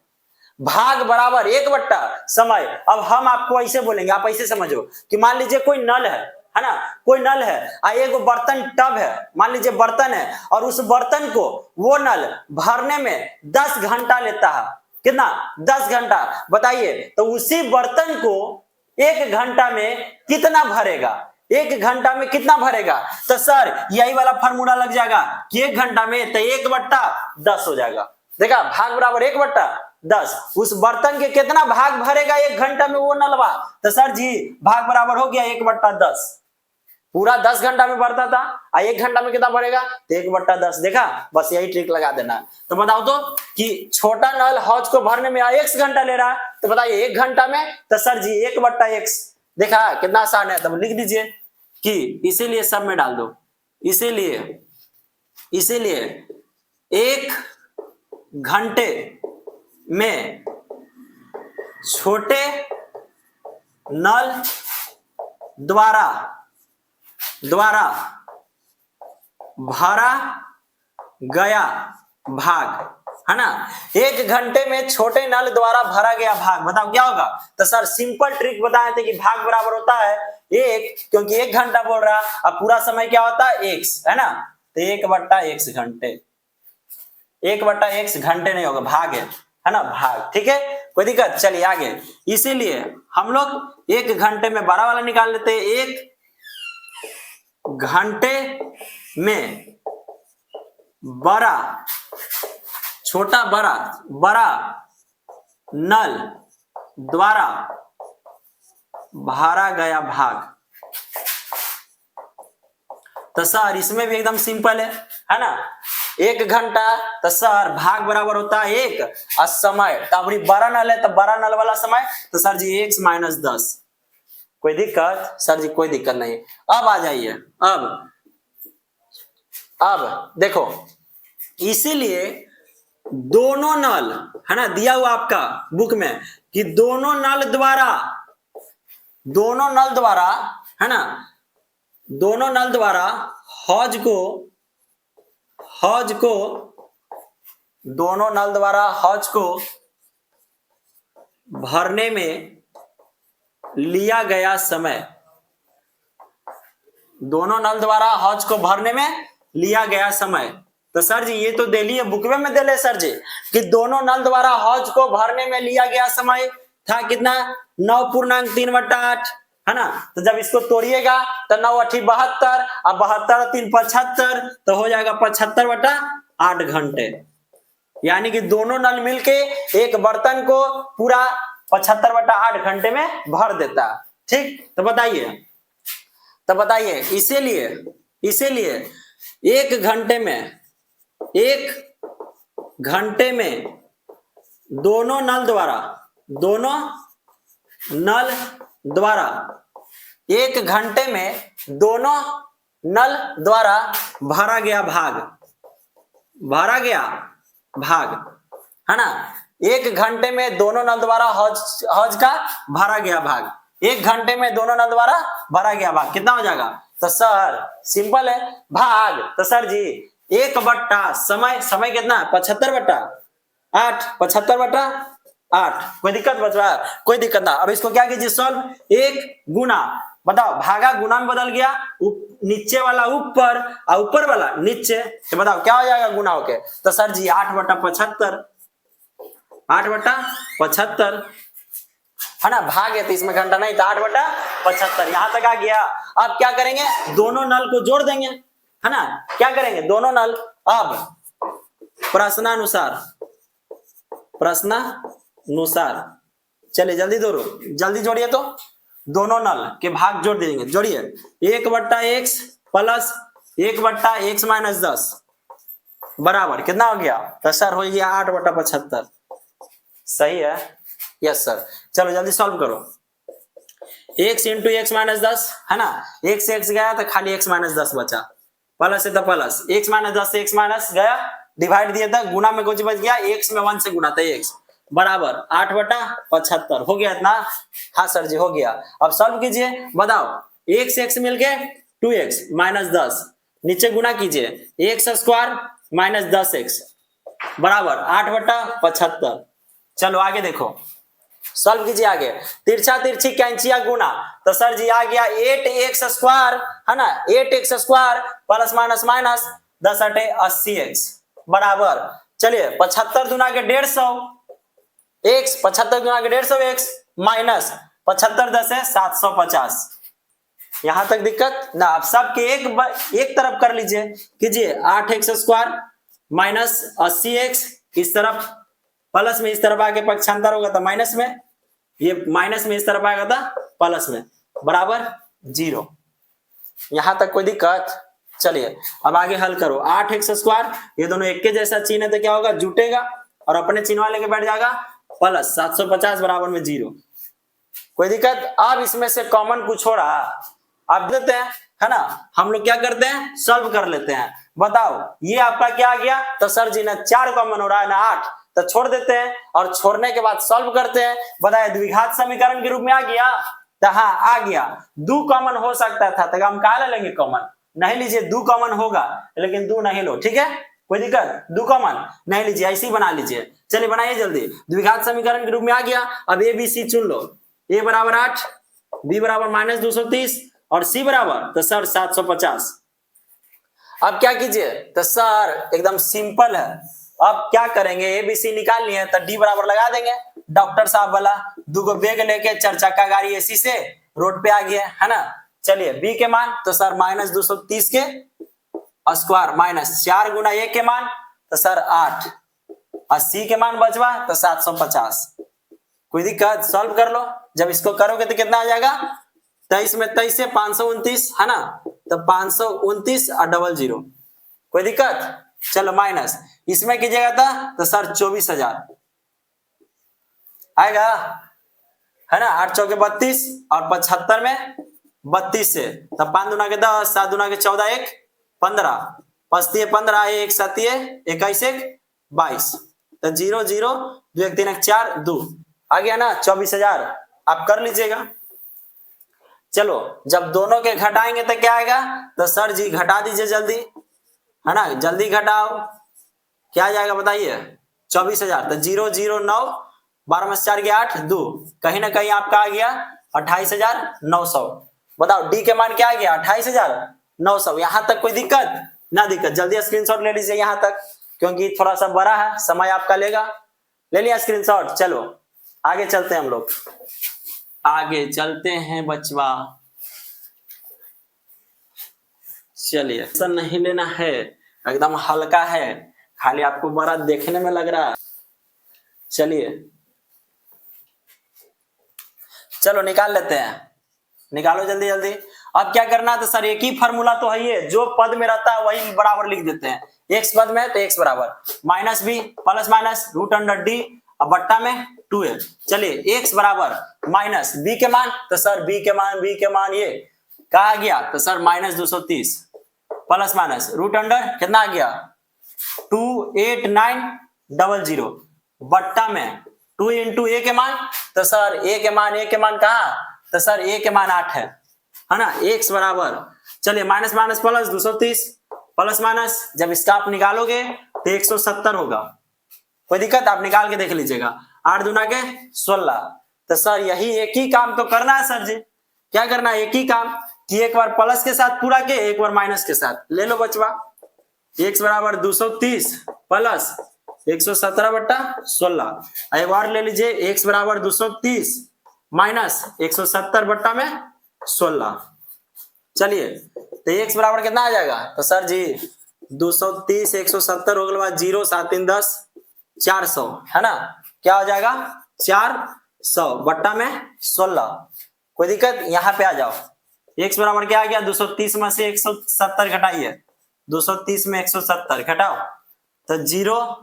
भाग बराबर 1/समय समय। अब हम आपको ऐसे बोलेंगे, आप ऐसे समझो कि मान लीजिए कोई नल है ना, कोई नल है, एक बर्तन टब है, मान लीजिए बर्तन है, और उस बर्तन को वो नल भरने में 10 घंटा लेता है। कितना? 10 घंटा। बताइए तो उसी बर्तन को 1 घंटा में कितना भरेगा? 1 घंटा में कितना भरेगा? तो सर यही वाला फार्मूला लग जाएगा कि 1 घंटा में तो 1/10 हो जाएगा। देखा, भाग बराबर 1/10। उस बर्तन के कितना भाग भरेगा 1 घंटा में वो नलवा? तो सर जी भाग बराबर हो गया 1/10। पूरा 10 घंटा में भरता था, 1 घंटा में कितना भरेगा? तो 1/10। देखा, बस यही ट्रिक लगा देना। तो बताओ तो कि छोटा नल हौज को भरने में 1 घंटा ले रहा है, तो बताइए 1 घंटा में, तो सर जी 1/x। देखा कितना आसान है। तब लिख दीजिए कि इसीलिए सब में डाल दो, इसीलिए 1 घंटे में छोटे नल द्वारा भरा गया भाग, है ना। 1 घंटे में छोटे नल द्वारा भरा गया भाग, बताओ क्या होगा? तो सर सिंपल ट्रिक बताए थे कि भाग बराबर होता है 1, क्योंकि 1 घंटा बोल रहा, अब पूरा समय क्या होता है? x, है ना। तो 1/x घंटे, 1/x घंटे नहीं होगा, भाग है ना, भाग। ठीक है, कोई दिक्कत? चलिए आगे। इसीलिए हम लोग 1 घंटे में बड़ा वाला निकाल लेते हैं। 1 घंटे में बड़ा नल द्वारा भरा गया भाग। तो सर इसमें भी एकदम सिंपल है ना। 1 घंटा, तो सर भाग बराबर होता है 1, और समय तो बड़ा नल है, तो बड़ा नल वाला समय, तो सर जी 1 माइनस 10। कोई दिक्कत? सर जी कोई दिक्कत नहीं। अब आ जाइए, अब देखो, इसीलिए दोनों नल, है ना, दिया हुआ आपका बुक में कि दोनों नल द्वारा, है ना, दोनों नल द्वारा हौज को भरने में लिया गया समय, दोनों नल द्वारा हौज को भरने में लिया गया समय। तो सर जी ये तो दे लिए, बुकवे में दे ले सर जी कि दोनों नल द्वारा हौज को भरने में लिया गया समय था कितना? 9.3/8, है ना। तो जब इसको तोड़िएगा तो 9 8 72, और 72 3 75, तो हो जाएगा 75/8 घंटे। यानी कि दोनों नल मिलके एक बर्तन को पूरा 75/8 घंटे में भर देता। ठीक, तो बताइए इसीलिए 1 घंटे में दोनों नल द्वारा 1 घंटे में दोनों नल द्वारा भरा गया भाग, है ना। 1 घंटे में दोनों नल द्वारा हौज का भरा गया भाग। 1 घंटे में दोनों नल द्वारा भरा गया भाग कितना हो जाएगा? तो सर सिंपल है, भाग तो सर जी 1/, समय कितना है? 75/8, 75/8। कोई दिक्कत बच रहा है? कोई दिक्कत ना। अब इसको क्या कीजिए सॉल्व, 1 गुना, बताओ भागा गुना में बदल गया, नीचे वाला ऊपर और ऊपर वाला नीचे, तो बताओ क्या हो जाएगा गुना होके? तो सर जी 8/75, 8/75 है ना, भाग है तो इसमें घंटा नहीं, तो 8/75 यहां तक आ गया। अब क्या करेंगे, दोनों नल को जोड़ देंगे, है ना, क्या करेंगे दोनों नल, अब प्रश्नानुसार चलिए जल्दी जल्दी जोड़िए, तो दोनों नल के भाग जोड़ देंगे, जोड़िए 1/x प्लस 1/x माइनस 10 बराबर कितना हो गया? तो सर हो गया 8/75। सही है, यस सर। चलो जल्दी सॉल्व करो, x इंटू एक्स माइनस 10 है ना, x से x गया तो खाली x माइनस 10 बचा, प्लस है तो प्लस, x माइनस 10 से x माइनस गया, डिवाइड दिया था, गुना में कुछ बच गया, x में 1 से गुना था x बराबर 8/75 हो गया इतना। हाँ सर जी हो गया। अब सॉल्व कीजिए, बताओ x से x मिल गए 2x माइनस 10, नीचे गुना कीजिए x² माइनस 10x बराबर 8/75। चलो आगे देखो, सॉल्व कीजिए आगे, तिरछा तिरछी कैंचिया गुना, तो सर जी आ गया 8x² है ना, 8x² plus minus minus 10 × 80x बराबर, चलिए 75 दूना के 150 x, 75 दूना के 150 x माइनस 75 10 है 750। यहां तक दिक्कत ना? आप सबके एक तरफ कर लीजिए, कीजिए 8x² माइनस 80x, इस तरफ प्लस में, इस तरफ आके पक्षांतर होगा तो माइनस में, ये माइनस में इस तरफ आएगा था प्लस में बराबर 0। यहां तक कोई दिक्कत? चलिए अब आगे हल करो, 8x², ये दोनों एक के जैसा चिन्ह है तो क्या होगा, जुटेगा और अपने चिन्ह वाले के बैठ जाएगा प्लस 750 बराबर में 0। कोई दिक्कत? अब इसमें से कॉमन कुछ हो रहा आप देते हैं, है ना, हम लोग क्या करते हैं, सॉल्व कर लेते हैं। बताओ ये आपका क्या आ गया? तो सर जी ना 4 कॉमन हो रहा है ना 8, तो छोड़ देते हैं और छोड़ने के बाद सॉल्व करते हैं। बताए द्विघात समीकरण के रूप में आ गया, तो हाँ आ गया। 2 कॉमन हो सकता था तो हम कहा लेंगे कॉमन, नहीं लीजिए 2 कॉमन होगा, लेकिन 2 नहीं लो, ठीक है, कोई दिक्कत? 2 कॉमन नहीं लीजिए, ऐसे ही बना लीजिए। चलिए बनाइए जल्दी, द्विघात समीकरण के रूप में आ गया। अब ए बी सी चुन लो, ए बराबर 8, बी बराबर माइनस 230 और सी बराबर तो सर 750। अब क्या कीजिए, तो सर एकदम सिंपल है, अब क्या करेंगे, एबीसी निकाल लिए तो डी बराबर लगा देंगे, डॉक्टर साहब वाला 2 गो बैग लेके 4 चक्का गाड़ी एसी से रोड पे आ गया, है ना। चलिए बी के मान तो सर माइनस 230 के स्क्वायर माइनस 4 गुना ए के मान तो सर 8 और सी के मान बचवा तो 750। कोई दिक्कत? सॉल्व कर लो, जब इसको करोगे तो कितना आ जाएगा, 23 में 23 से 529 है ना, तो 529 और 00। कोई दिक्कत? चलो माइनस इसमें कीजिएगा था तो सर 24,000 आएगा, है ना। 8 चौके 32 और 75 में 32 से, तब 5 दूना के 10, 7 दूना के 14, 1 15, 5 15, 1 7 21 1 22, तो 0 0 2 1 3 1 4 2 आ गया ना 24,000। आप कर लीजिएगा। चलो जब दोनों के घटाएंगे तो क्या आएगा, तो सर जी घटा दीजिए जल्दी, है ना, जल्दी घटाओ, क्या आ जाएगा बताइए, 24,000, तो 0 0 9 12 में 4 गया 8 2, कहीं ना कहीं आपका आ गया 28,900। बताओ डी के मान क्या आ गया, 28,900। यहां तक कोई दिक्कत? ना दिक्कत, जल्दी स्क्रीनशॉट ले लीजिए यहां तक, क्योंकि थोड़ा सा बड़ा है, समय आपका लेगा। ले लिया स्क्रीनशॉट? चलो आगे चलते हैं हम लोग, आगे चलते हैं बचवा। चलिए ऐसा नहीं लेना है, एकदम हल्का है, खाली आपको बड़ा देखने में लग रहा है। चलिए चलो निकाल लेते हैं, निकालो जल्दी जल्दी। अब क्या करना है, तो सर एक ही फॉर्मूला तो है ये, जो पद में रहता है वही बराबर लिख देते हैं। एक्स पद में तो एक्स बराबर minus B plus minus root under D और बट्टा में 2a। चलिए एक्स बराबर माइनस बी के मान, तो सर बी के मान ये कहा आ गया, तो sir minus 230 plus minus root under कितना आ गया 28900 बट्टा में 2 इंटू ए के मान, तो सर ए के मान कहा तो सर ए के मान 8 है ना। x बराबर, चलिए minus minus plus 230 plus minus, जब इसका आप निकालोगे तो 170 होगा। कोई दिक्कत, आप निकाल के देख लीजिएगा। 8 दूना के 16। तो सर यही एक ही काम तो करना है सर जी। क्या करना है? एक ही काम कि एक बार प्लस के साथ पूरा के, एक बार माइनस के साथ। ले लो बचवा, x बराबर 230 प्लस 117/16। एक बार ले लीजिए, x बराबर 230 माइनस 170/16। चलिए तो x बराबर कितना आ जाएगा? तो सर जी 230 170 हो गया बाद 0 7 3 10 400 है ना। क्या हो जाएगा? 400/16। कोई दिक्कत? यहाँ पे आ जाओ। x बराबर क्या आ गया? 230 में से 170 घटाइए, 230 में 170 घटाओ तो 0,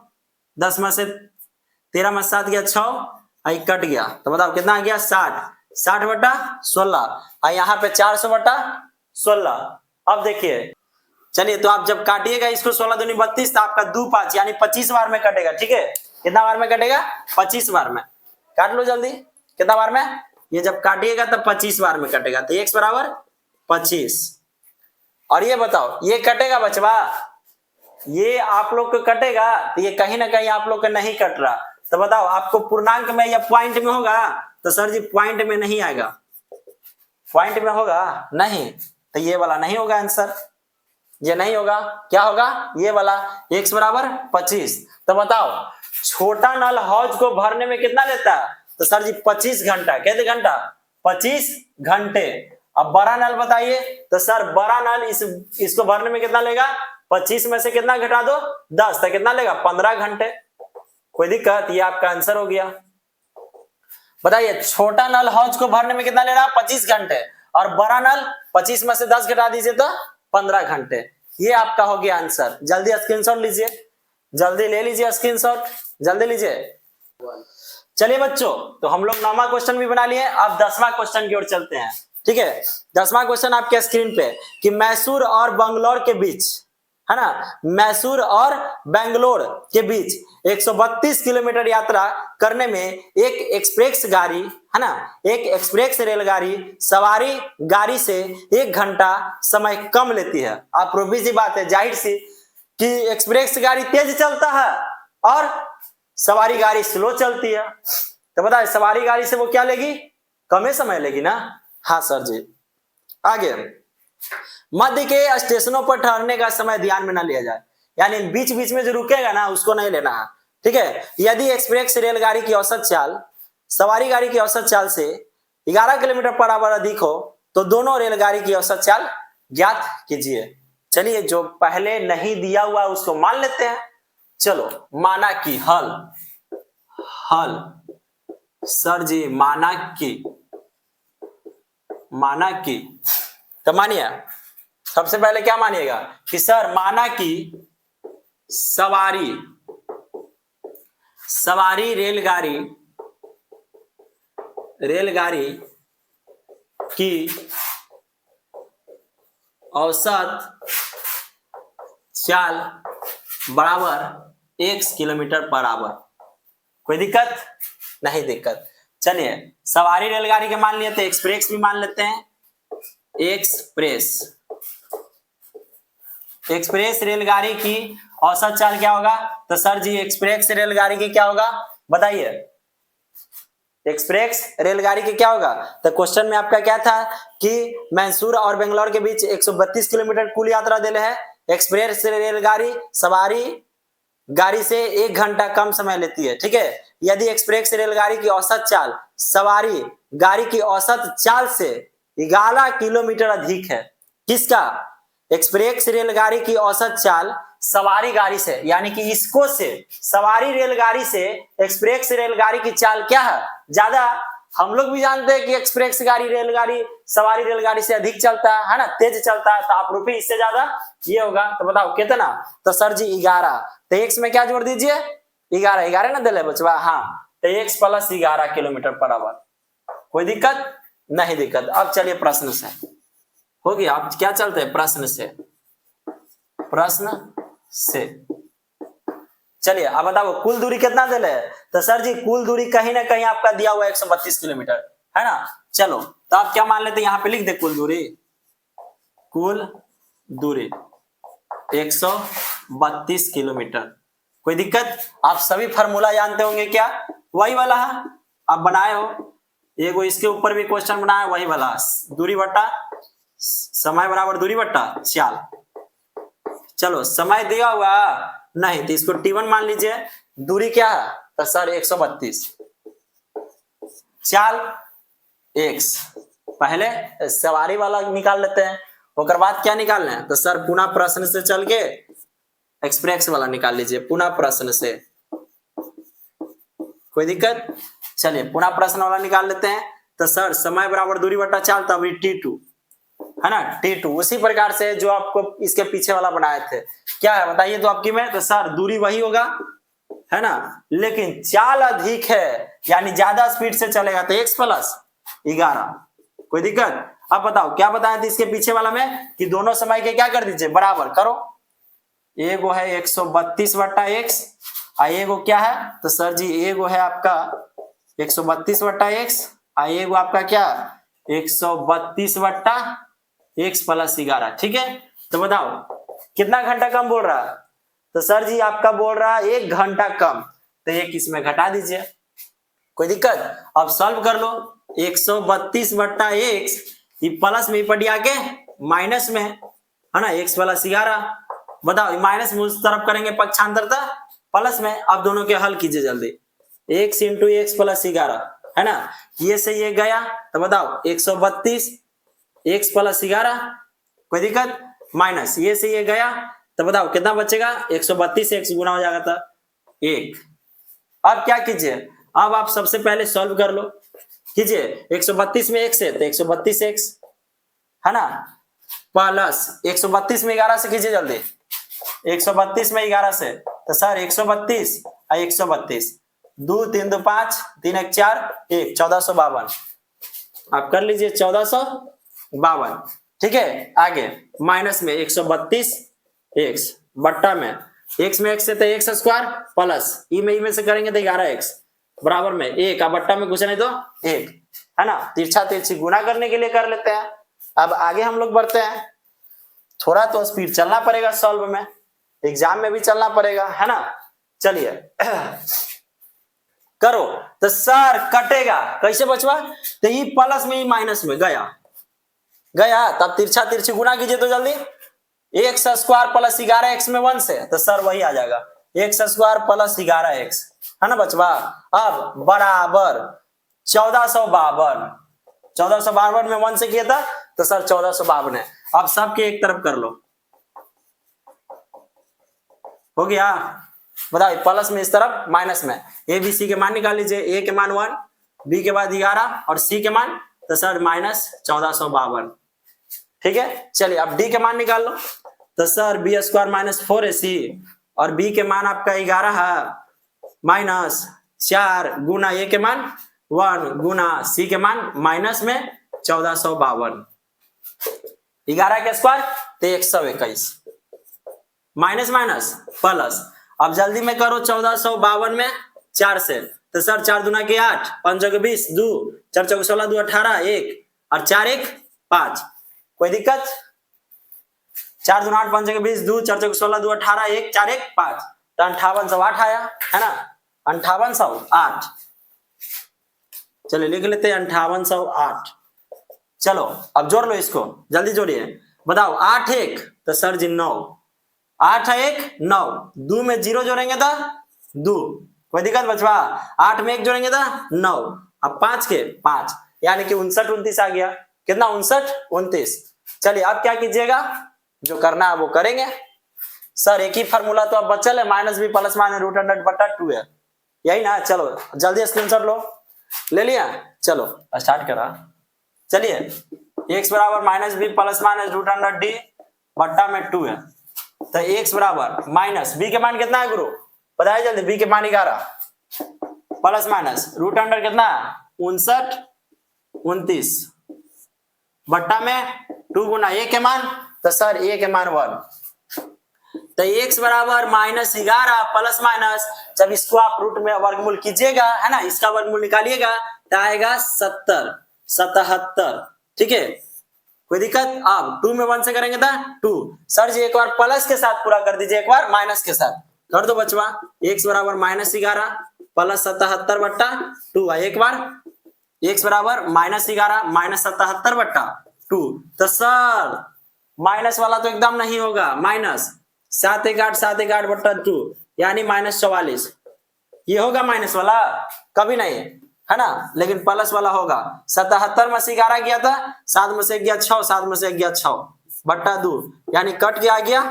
10 में से 13 में 7 गया 6, आई कट गया तो बताओ कितना आ गया? 60/16। और यहाँ पे 400/16। अब देखिए, चलिए तो आप जब काटिएगा इसको 16 दूनी 32 तो आपका 2 5 यानी 25 बार में कटेगा। ठीक है, कितना बार में कटेगा? 25 बार में। काट लो जल्दी, कितना बार में? ये जब काटिएगा तब 25 बार में कटेगा। तो x बराबर 25। और ये बताओ, ये कटेगा बचवा, ये आप लोग को कटेगा तो ये कहीं ना कहीं आप लोग का नहीं कट रहा। तो बताओ आपको पूर्णांक में या पॉइंट में होगा? तो सर जी पॉइंट में नहीं आएगा। पॉइंट में होगा नहीं, तो ये वाला नहीं होगा आंसर, ये नहीं होगा। क्या होगा? ये वाला, x बराबर 25। तो बताओ छोटा नल हौज को भरने में कितना लेता है? तो सर जी 25 घंटा। कितने घंटा? 25 घंटे। अब बड़ा नल बताइए, तो सर बड़ा नल इसको भरने में कितना लेगा? 25 में से कितना घटा दो? 10, तो कितना लेगा? 15 घंटे। कोई दिक्कत? ये आपका आंसर हो गया। बताइए छोटा नल हौज को भरने में कितना ले रहा? 25 घंटे। और बड़ा नल 25 में से 10 घटा दीजिए तो 15 घंटे। ये आपका हो गया आंसर। जल्दी स्क्रीनशॉट लीजिए, जल्दी ले लीजिए स्क्रीनशॉट, जल्दी लीजिए। चलिए बच्चों, तो हम लोग 9वां क्वेश्चन भी बना लिए। अब 10वां क्वेश्चन की ओर चलते हैं। ठीक है, 10वां क्वेश्चन आपके स्क्रीन पे कि मैसूर और बंगलोर के बीच, है ना, मैसूर और बेंगलोर के बीच 132 किलोमीटर यात्रा करने में एक एक्सप्रेस गाड़ी, है ना, एक एक्सप्रेस रेलगाड़ी सवारी गाड़ी से 1 घंटा समय कम लेती है। आप सी बात है, जाहिर सी कि एक्सप्रेस गाड़ी तेज चलता है और सवारी गाड़ी स्लो चलती है। तो बताए सवारी गाड़ी से वो क्या लेगी? कम समय लेगी ना। हाँ सर जी। आगे, मध्य के स्टेशनों पर ठहरने का समय ध्यान में ना लिया जाए, यानी बीच बीच में जो रुकेगा ना उसको नहीं लेना है। ठीक है, यदि एक्सप्रेस रेलगाड़ी की औसत चाल सवारी गाड़ी की औसत चाल से 11 किलोमीटर पर आवर अधिक हो तो दोनों रेलगाड़ी की औसत चाल ज्ञात कीजिए। चलिए जो पहले नहीं दिया हुआ उसको मान लेते हैं। चलो, माना कि हल सर जी, माना कि तो मानिए सबसे पहले क्या मानिएगा कि सर माना कि सवारी रेलगाड़ी की औसत चाल बराबर 1 किलोमीटर पर आवर। कोई दिक्कत? नहीं दिक्कत। चलिए सवारी रेलगाड़ी के मान लिए तो एक्सप्रेस भी मान लेते हैं। एक्सप्रेस रेलगाड़ी की औसत चाल क्या होगा? तो सर जी एक्सप्रेस रेलगाड़ी की क्या होगा बताइए? एक्सप्रेस रेलगाड़ी की क्या होगा? तो क्वेश्चन में आपका क्या था कि मैसूर और बेंगलोर के बीच 132 किलोमीटर कुल यात्रा देले है। एक्सप्रेस रेलगाड़ी सवारी गाड़ी से 1 घंटा कम समय लेती है। ठीक है, यदि एक्सप्रेस रेलगाड़ी की औसत चाल सवारी गाड़ी की औसत चाल से 11 किलोमीटर अधिक है। किसका? एक्सप्रेस रेलगाड़ी की औसत चाल सवारी गाड़ी से, यानी कि इसको से सवारी रेलगाड़ी से एक्सप्रेस रेलगाड़ी की चाल क्या है? ज्यादा। हम लोग भी जानते हैं कि एक्सप्रेस रेलगाड़ी सवारी रेलगाड़ी से अधिक चलता है ना, तेज चलता है। तो आप रुपये इससे ज्यादा ये होगा। तो बताओ कितना? तो सर जी 11। तो x में क्या जोड़ दीजिए? 11 ना दिले बचवा। हाँ, तो x plus 11 kilometre per hour. कोई दिक्कत? नहीं दिक्कत। अब चलिए प्रश्न से हो गया। आप क्या चलते हैं? प्रश्न से चलिए अब बताओ कुल दूरी कितना दिले है? तो सर जी कुल दूरी कहीं ना कहीं आपका दिया हुआ 132 किलोमीटर, है ना। चलो तो आप क्या मान लेते हैं, यहाँ पे लिख दे कुल दूरी 132 किलोमीटर। कोई दिक्कत? आप सभी फार्मूला जानते होंगे क्या, वही वाला है आप बनाए हो, एगो इसके ऊपर भी क्वेश्चन बनाया वही वाला, दूरी बट्टा समय बराबर दूरी बट्टा चाल। चलो समय दिया हुआ नहीं तो इसको T1 मान लीजिए, दूरी क्या है तो सर 132, चाल x, पहले सवारी वाला निकाल लेते हैं, उसके बाद क्या निकालना है तो सर पुनः प्रश्न से चल के एक्सप्रेस वाला निकाल लीजिए, पुनः प्रश्न से। कोई दिक्कत? चलिए पुनः प्रश्न वाला निकाल लेते हैं, तो सर समय बराबर दूरी बट्टा चाल तब T2 है ना, T2 उसी प्रकार से जो आपको इसके पीछे वाला बनाए थे, क्या है बताइए तो आपकी में, तो सर दूरी वही होगा है ना, लेकिन चाल अधिक है यानी ज्यादा स्पीड से चलेगा तो x प्लस 11। कोई दिक्कत? अब बताओ क्या बताया था इसके पीछे वाला में कि दोनों समय के क्या कर दीजिए बराबर करो, एगो है 132 बट्टा x और एगो क्या है तो सर जी एगो है आपका 132 बट्टा x और एगो आपका क्या 132 बट्टा x प्लस 11। ठीक है, तो बताओ कितना घंटा कम बोल रहा है तो सर जी आपका बोल रहा है 1 घंटा कम, तो एक इसमें घटा दीजिए। कोई दिक्कत? अब सॉल्व कर लो, 132 बट्टा x ये प्लस में पड़ के माइनस में है ना, x प्लस 11। बताओ माइनस में उस तरफ करेंगे पक्षांतरता प्लस में, अब दोनों के हल कीजिए जल्दी, x इंटू एक्स प्लस 11 है ना, ये से ये गया तो बताओ 132 x प्लस 11। कोई दिक्कत? माइनस ये से ये गया तो बताओ कितना बचेगा, 132 x गुना हो जाएगा तो 1। अब क्या कीजिए, अब आप सबसे पहले सॉल्व कर लो, कीजिए 132 में x है तो 132x है ना, प्लस 132 में 11 से कीजिए जल्दी, 132 में 11 से तो सर 132 और 132 2 3 2 5 3 1 4 1 1452, आप कर लीजिए 1452। ठीक है, आगे माइनस में 132 x बट्टा में x में x से तो x स्क्वायर प्लस ई में से करेंगे तो 11x बराबर में 1 और बट्टा में कुछ नहीं तो 1 है ना, तिरछा तिरछी गुना करने के लिए कर लेते हैं। अब आगे हम लोग बढ़ते हैं, थोड़ा तो स्पीड चलना पड़ेगा, सॉल्व में एग्जाम में भी चलना पड़ेगा है ना। चलिए करो तो सर कटेगा कैसे बचवा, तो ये प्लस में ही माइनस में गया तब तिरछा तिरछी गुना कीजिए तो जल्दी, एक्स स्क्वायर प्लस 11x में 1 से तो सर वही आ जाएगा एक्स स्क्वायर प्लस 11x है ना बचवा। अब बराबर 1452 में 1 से किया था तो सर 1452 है। अब सबके एक तरफ कर लो, हो गया। बताओ प्लस में इस तरफ माइनस में ए बी सी के मान निकाल लीजिए, ए के मान 1, बी के बाद 11 और सी के मान तो सर माइनस 1452। ठीक है, चलिए अब डी के मान निकाल लो, तो sir B square minus 4ac और बी के मान आपका 11 है माइनस 4 गुना ए के मान 1 गुना सी के मान माइनस में 1452, 11 के स्क्वायर तो 121 माइनस माइनस प्लस। अब जल्दी में करो 1452 में 4 से तो सर 4 दूना के 8 5 जगह 20 2 4 चौक 16 2 18 1 और 4 1 5। कोई दिक्कत? 4 दूना 8 5 जगह 20 2 4 चौक 16 2 18 1 4 1 5 तो 5808 आया है ना, 5808। चलिए लिख लेते हैं 5808। चलो अब जोड़ लो इसको, जल्दी जोड़िए। बताओ 8 1 तो सर जी 9, 8 1 9, 2 में 0 जोड़ेंगे तो 2। कोई दिक्कत बचवा? 8 में 1 जोड़ेंगे तो 9, अब 5 के 5 यानी कि 59 29 आ गया। कितना? 59 29। चलिए अब क्या कीजिएगा, जो करना है वो करेंगे। सर एक ही फार्मूला तो अब बचल है, minus B plus minus root under बटा 2 है, यही ना। चलो जल्दी स्क्रीनशॉट लो, ले लिया? चलो स्टार्ट करा। चलिए x बराबर minus B plus minus root under D बट्टा में 2 है, तो x बराबर माइनस बी के मान कितना है गुरु बताइए जल्दी, बी के मान 11 प्लस माइनस रूट अंडर कितना 59 29 बट्टा में 2 गुना ए के मान तो सर ए के मान 1, तो x बराबर माइनस 11 प्लस माइनस, जब इसको आप रूट में वर्गमूल कीजिएगा है ना, इसका वर्गमूल निकालिएगा तो आएगा 70 77। ठीक है, कोई दिक्कत? अब 2 में 1 से करेंगे तो 2। सर जी एक बार प्लस के साथ पूरा कर दीजिए, एक बार माइनस के साथ कर दो बचवा। x बराबर -11 प्लस 77 बट्टा 2। एक बार x बराबर -11 -77 बट्टा 2। तो सर माइनस वाला तो एकदम नहीं होगा, माइनस 7 × 8 7 × 8 बट्टा 2 यानी -44। ये होगा माइनस वाला? कभी नहीं, है ना, लेकिन प्लस वाला होगा। 77 में से 11 गया था, 7 में से गया 6, 7 में से गया 6 बट्टा 2 यानी कट के आ गया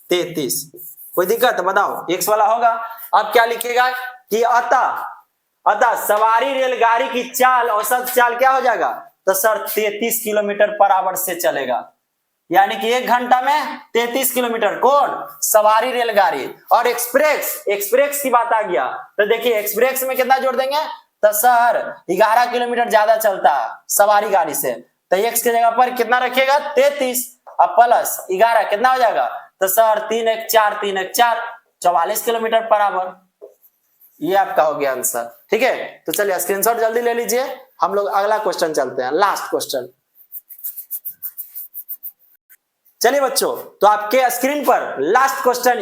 33। कोई दिक्कत? बताओ x वाला होगा। अब क्या लिखेगा कि अतः सवारी रेलगाड़ी की चाल, औसत चाल क्या हो जाएगा? तो सर 33 किलोमीटर पर आवर से चलेगा, यानी कि 1 घंटा में 33 किलोमीटर। कौन? सवारी रेलगाड़ी। और एक्सप्रेस की बात आ गया तो देखिए एक्सप्रेस में कितना जोड़ देंगे? तो सर 11 किलोमीटर ज्यादा चलता है सवारी गाड़ी से, तो x की जगह पर कितना रखिएगा? 33 अब प्लस 11 कितना हो जाएगा? तो सर 3 × 1 = 4 3 × 4 = 44 किलोमीटर पर आवर। ये आपका हो गया आंसर। ठीक है, तो चलिए स्क्रीनशॉट जल्दी ले लीजिए, हम लोग अगला क्वेश्चन चलते हैं, लास्ट क्वेश्चन। चलिए बच्चों, तो आपके स्क्रीन पर लास्ट क्वेश्चन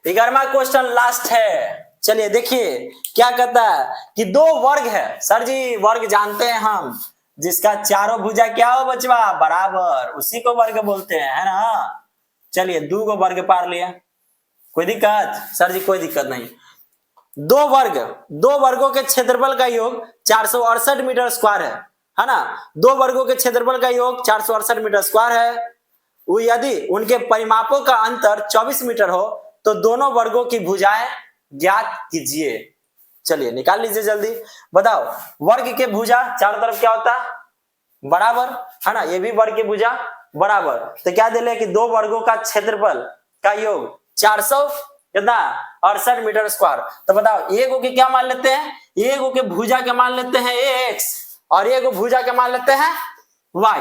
11वां क्वेश्चन लास्ट है। चलिए देखिए क्या कहता है कि 2 वर्ग है। सर जी वर्ग जानते हैं हम, जिसका चारों भुजा क्या हो बचवा? बराबर, उसी को वर्ग बोलते हैं, है ना। चलिए 2 को वर्ग पार लिया, कोई दिक्कत? सर जी कोई दिक्कत नहीं। 2 वर्गों के क्षेत्रफल का योग 468 मीटर स्क्वायर है ना। 2 वर्गों के क्षेत्रफल का योग 468 मीटर स्क्वायर है। वो यदि उनके परिमापों का अंतर 24 मीटर हो तो दोनों वर्गों की भुजाएं ज्ञात कीजिए। चलिए निकाल लीजिए जल्दी, बताओ। वर्ग के भुजा चारों तरफ क्या होता है? बराबर, है ना। ये भी वर्ग की भुजा बराबर, तो क्या दे ले कि 2 वर्गों का क्षेत्रफल का योग 468 मीटर स्क्वायर। तो बताओ एक के क्या मान लेते हैं? एक के भुजा के मान लेते हैं x और एक भुजा के मान लेते हैं y,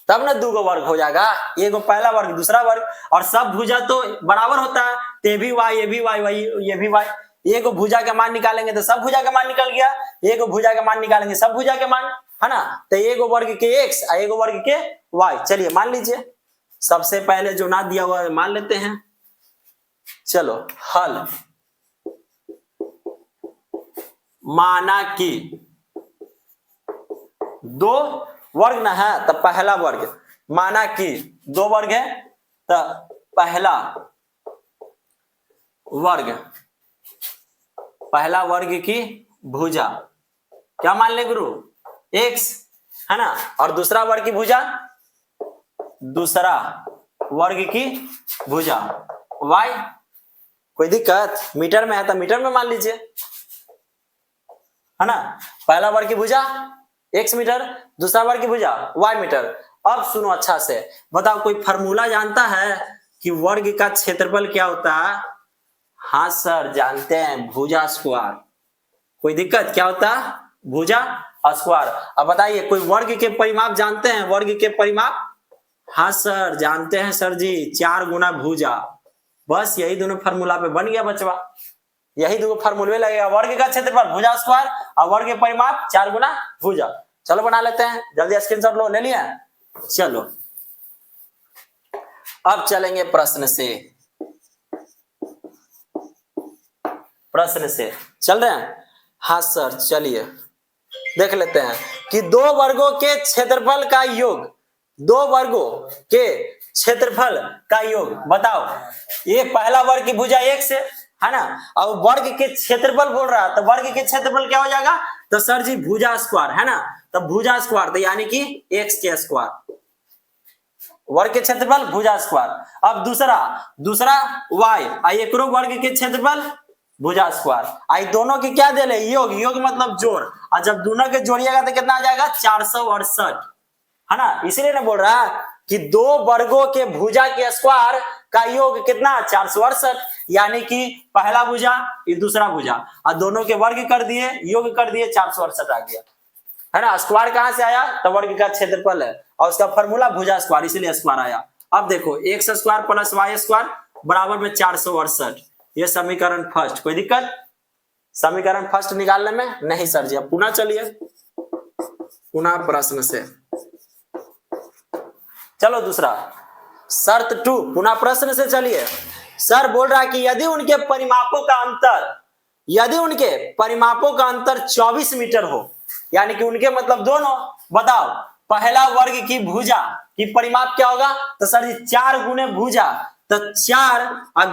तब ना 2 वर्ग हो जाएगा। एक पहला वर्ग दूसरा वर्ग, और सब भुजा तो बराबर होता है, तो ये भी y ये भी y ये भी y। एक भुजा का मान निकालेंगे तो सब भुजा का मान निकल गया, एक भुजा का मान निकालेंगे सब भुजा के मान, है ना। तो एक वर्ग के x और एक वर्ग के y। चलिए मान लीजिए, सबसे पहले जो ना दिया हुआ है मान लेते हैं। चलो हल। माना कि 2 वर्ग ना है तो पहला वर्ग, माना कि 2 वर्ग है तो पहला वर्ग की भुजा क्या मान ले गुरु? x, है ना, और दूसरा वर्ग की भुजा दूसरा वर्ग की भुजा y। कोई दिक्कत? मीटर में है तो मीटर में मान लीजिए, है ना। पहला वर्ग की भुजा x मीटर, दूसरा वर्ग की भुजा y मीटर। अब सुनो अच्छा से, बताओ कोई फार्मूला जानता है कि वर्ग का क्षेत्रफल क्या होता है? हाँ सर जानते हैं, भुजा स्क्वायर। कोई दिक्कत? क्या होता है? भुजा स्क्वायर। अब बताइए कोई वर्ग के परिमाप जानते हैं? वर्ग के परिमाप? हाँ सर जानते हैं सर जी, 4 गुना भुजा। बस यही दोनों फार्मूला पे बन गया बचवा, यही 2 फार्मूले लगेगा। वर्ग का क्षेत्रफल भुजा स्क्वायर और वर्ग के परिमाप 4 गुना भुजा। चलो बना लेते हैं, जल्दी स्क्रीनशॉट लो, ले लिया? चलो अब चलेंगे प्रश्न से चल रहे हैं। हाँ सर चलिए देख लेते हैं कि 2 वर्गों के क्षेत्रफल का योग, 2 वर्गों के क्षेत्रफल का योग बताओ। ये पहला वर्ग की भुजा x है ना, और वर्ग के क्षेत्रफल बोल रहा है, तो वर्ग के क्षेत्रफल क्या हो जाएगा? तो सर जी भुजा स्क्वायर, है ना, तो भुजा स्क्वायर तो यानी कि x के स्क्वायर, वर्ग के क्षेत्रफल भुजा स्क्वायर। अब दूसरा y, एक वर्ग के क्षेत्रफल भुजा स्क्वायर। आई दोनों की क्या दे ले? योग मतलब जोड़, और जब दोनों के जोड़िएगा तो कितना आ जाएगा? 468, है ना। इसीलिए ना बोल रहा है कि 2 वर्गों के भुजा के स्क्वायर का योग कितना? 468, यानी कि पहला भुजा ये दूसरा भुजा, और दोनों के वर्ग कर दिए, योग कर दिए, 468 आ गया, है ना। स्क्वायर कहां से आया? तो वर्ग का क्षेत्रफल है और उसका फॉर्मूला भुजा स्क्वायर, इसीलिए स्क्वायर आया। अब देखो x square plus y square बराबर में 468, ये समीकरण फर्स्ट। कोई दिक्कत? समीकरण फर्स्ट निकालने में? नहीं सर जी। अब पुनः चलिए, पुनः प्रश्न से। चलो दूसरा, शर्त 2, पुनः प्रश्न से चलिए। सर बोल रहा है कि यदि उनके परिमापों का अंतर 24 मीटर हो, यानी कि उनके मतलब दोनों, बताओ पहला वर्ग की भुजा की परिमाप क्या होगा? तो सर जी 4 गुने भुजा, तो 4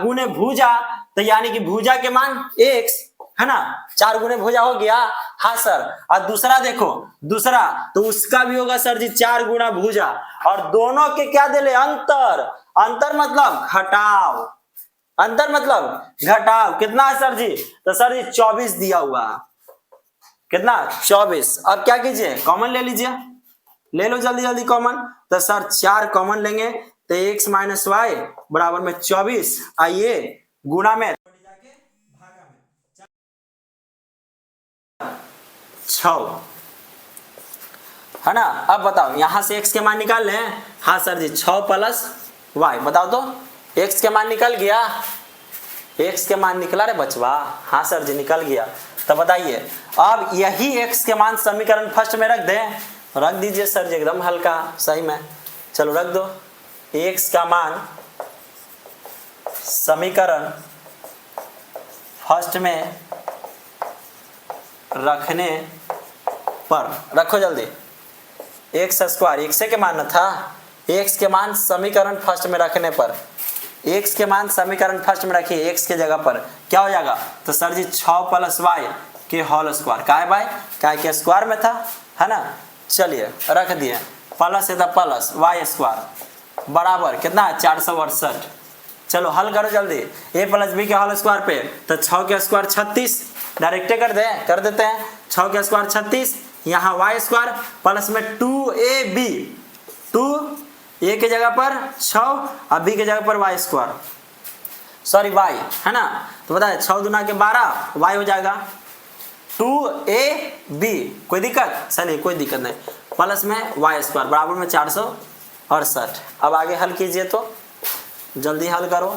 गुने भुजा, तो यानी कि भुजा के मान x, है ना, 4 गुने भुजा हो गया। हाँ सर। और दूसरा देखो, दूसरा तो उसका भी होगा सर जी 4 गुना भुजा, और दोनों के क्या दे ले? अंतर। अंतर मतलब घटाव, अंतर मतलब घटाव। कितना है सर जी? तो सर जी 24 दिया हुआ। कितना? 24। अब क्या कीजिए, कॉमन ले लीजिए, ले लो जल्दी जल्दी कॉमन। तो सर 4 कॉमन लेंगे तो x माइनस वाई बराबर में 24, आइए गुणा में 6, है ना। अब बताओ यहां से x के मान निकाल लें। हाँ सर जी 6 प्लस y, बताओ तो x के मान निकल गया? x के मान निकला रे बचवा? हाँ सर जी निकल गया। तो बताइए अब यही x के मान समीकरण फर्स्ट में रख दें? रख दीजिए सर जी, एकदम हल्का सही में। चलो रख दो, x का मान समीकरण फर्स्ट में रखने पर, रखो जल्दी, एक्स स्क्वायर, एक्स के मान था, एक्स के मान समीकरण फर्स्ट में रखने पर, एक्स के मान समीकरण फर्स्ट में रखिए, एक्स के जगह पर क्या हो जाएगा? तो सर जी 6 प्लस वाई के होल स्क्वायर, का है भाई? का के स्क्वायर में था, है ना। चलिए रख दिए, प्लस है तो प्लस वाई स्क्वायर बराबर कितना? 468। चलो हल करो जल्दी, a प्लस बी के होल स्क्वायर पे, तो 6 के स्क्वायर 36, डायरेक्टे कर देते हैं। 6 के स्क्वायर 36, यहाँ वाई स्क्वायर प्लस में 2ab, 2a के जगह पर 6 और b के जगह पर वाई स्क्वायर, सॉरी वाई, है ना। तो बताए 6 दूना के 12 वाई हो जाएगा 2ab, कोई दिक्कत? चलिए कोई दिक्कत नहीं, प्लस में वाई स्क्वायर बराबर में 468। अब आगे हल कीजिए, तो जल्दी हल करो।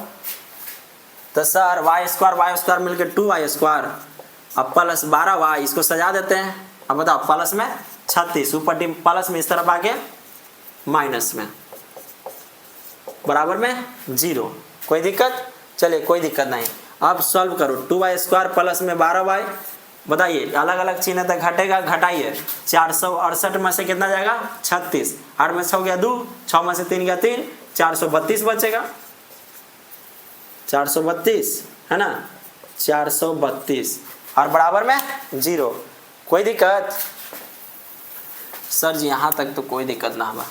तो सर वाई स्क्वायर मिलकर 2y स्क्वायर, अब प्लस 12y, इसको सजा देते हैं। अब बताओ प्लस में 36, ऊपर प्लस में इस तरफ आके माइनस में बराबर में 0, कोई दिक्कत? चलिए कोई दिक्कत नहीं। अब सॉल्व करो, 2y स्क्वायर प्लस में 12y, बताइए अलग अलग चिन्ह तक घटेगा, घटाइए। 468 में से कितना जाएगा? 36, 8 में 6 गया 2, 6 में से 3 गया 3, 432 बचेगा, 432, है ना, 432 और बराबर में 0, कोई दिक्कत? सर जी यहाँ तक तो कोई दिक्कत ना होगा।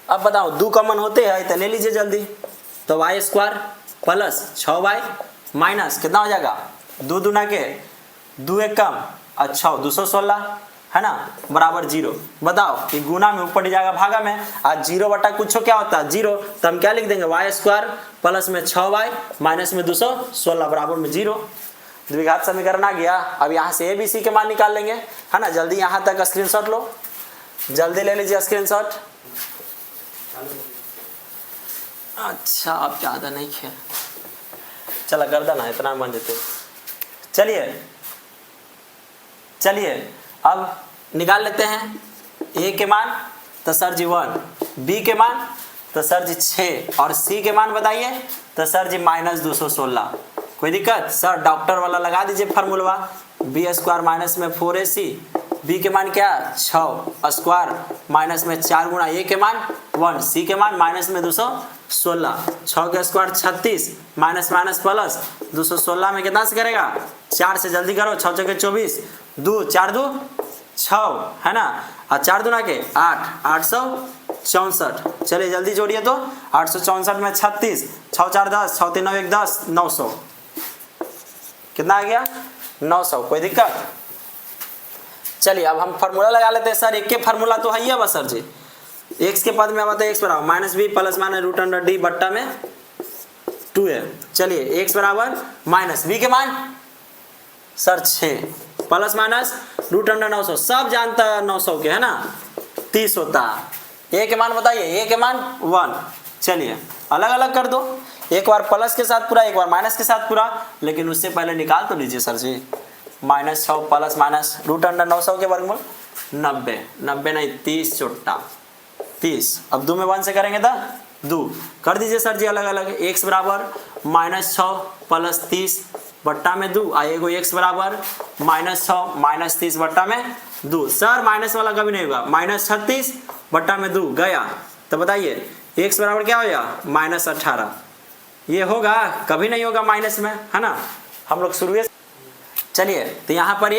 अब बताओ 2 कॉमन होते हैं तो ले लीजिए जल्दी। तो Y square plus 6y minus कितना हो जाएगा? 2 दूना के 2 एक कम और 6 216, है ना, बराबर 0। बताओ कि गुना में ऊपर जाएगा भागा में, आज 0 बटा कुछ क्या होता है? 0। तो हम क्या लिख देंगे? वाई स्क्वायर प्लस में 6y माइनस में 216 बराबर में 0। द्विघात समीकरण आ गया। अब यहाँ से a b c के मान निकाल लेंगे, है ना। जल्दी यहाँ तक स्क्रीनशॉट लो, जल्दी ले लीजिए स्क्रीनशॉट। अच्छा आप ज़्यादा नहीं खेल, चला गर्दन है इतना मान देते। चलिए अब निकाल लेते हैं। a के मान तो सर जी 1, b के मान तो सर जी 6 और c के मान बताइए तो सर जी माइनस 216, कोई दिक्कत? सर डॉक्टर वाला लगा दीजिए फार्मूला, बी स्क्वायर माइनस में 4ac, बी के मान क्या? 6 स्क्वायर माइनस में 4 गुना a के मान 1, c के मान माइनस में 216, 6 के स्क्वायर 36 माइनस माइनस प्लस 216 में कितना से करेगा? 4 से जल्दी करो, 6 चौके 24, 2 4 2 6, है ना, और 4 दूना के 8, 864। चलिए जल्दी जोड़िए तो 864 में 36, 6 4 10, 6 3 9 1 10, 900 कितना आ गया? 900, कोई दिक्कत? चलिए अब हम फार्मूला लगा लेते हैं। सर एक के फार्मूला तो है ही है बस सर जी, x के पद में आता है x बराबर minus B plus minus root under D बट्टा में 2 है। चलिए x बराबर माइनस बी के मान sir 6 plus minus root under 900, सब जानता है 900 के, है ना, 30 होता है। a के मान बताइए, a के मान 1। चलिए अलग अलग कर दो, एक बार प्लस के साथ पूरा, एक बार माइनस के साथ पूरा, लेकिन उससे पहले निकाल तो लीजिए सर जी, -6 प्लस माइनस रूट अंडर 900 के वर्गमूल 90, 90 नहीं 30 चुट्टा 30। अब 2 में 1 से करेंगे तो 2 कर दीजिए सर जी अलग अलग। x बराबर -6 प्लस 30 बट्टा में 2 आएगा x बराबर -6 माइनस 30 बट्टा में 2। सर माइनस वाला कभी नहीं होगा, -36 बट्टा में 2 गया। तो बताइए x बराबर क्या हो जाएगा -18। ये होगा? कभी नहीं होगा माइनस में, है ना। हम लोग शुरू चलिए तो यहाँ पर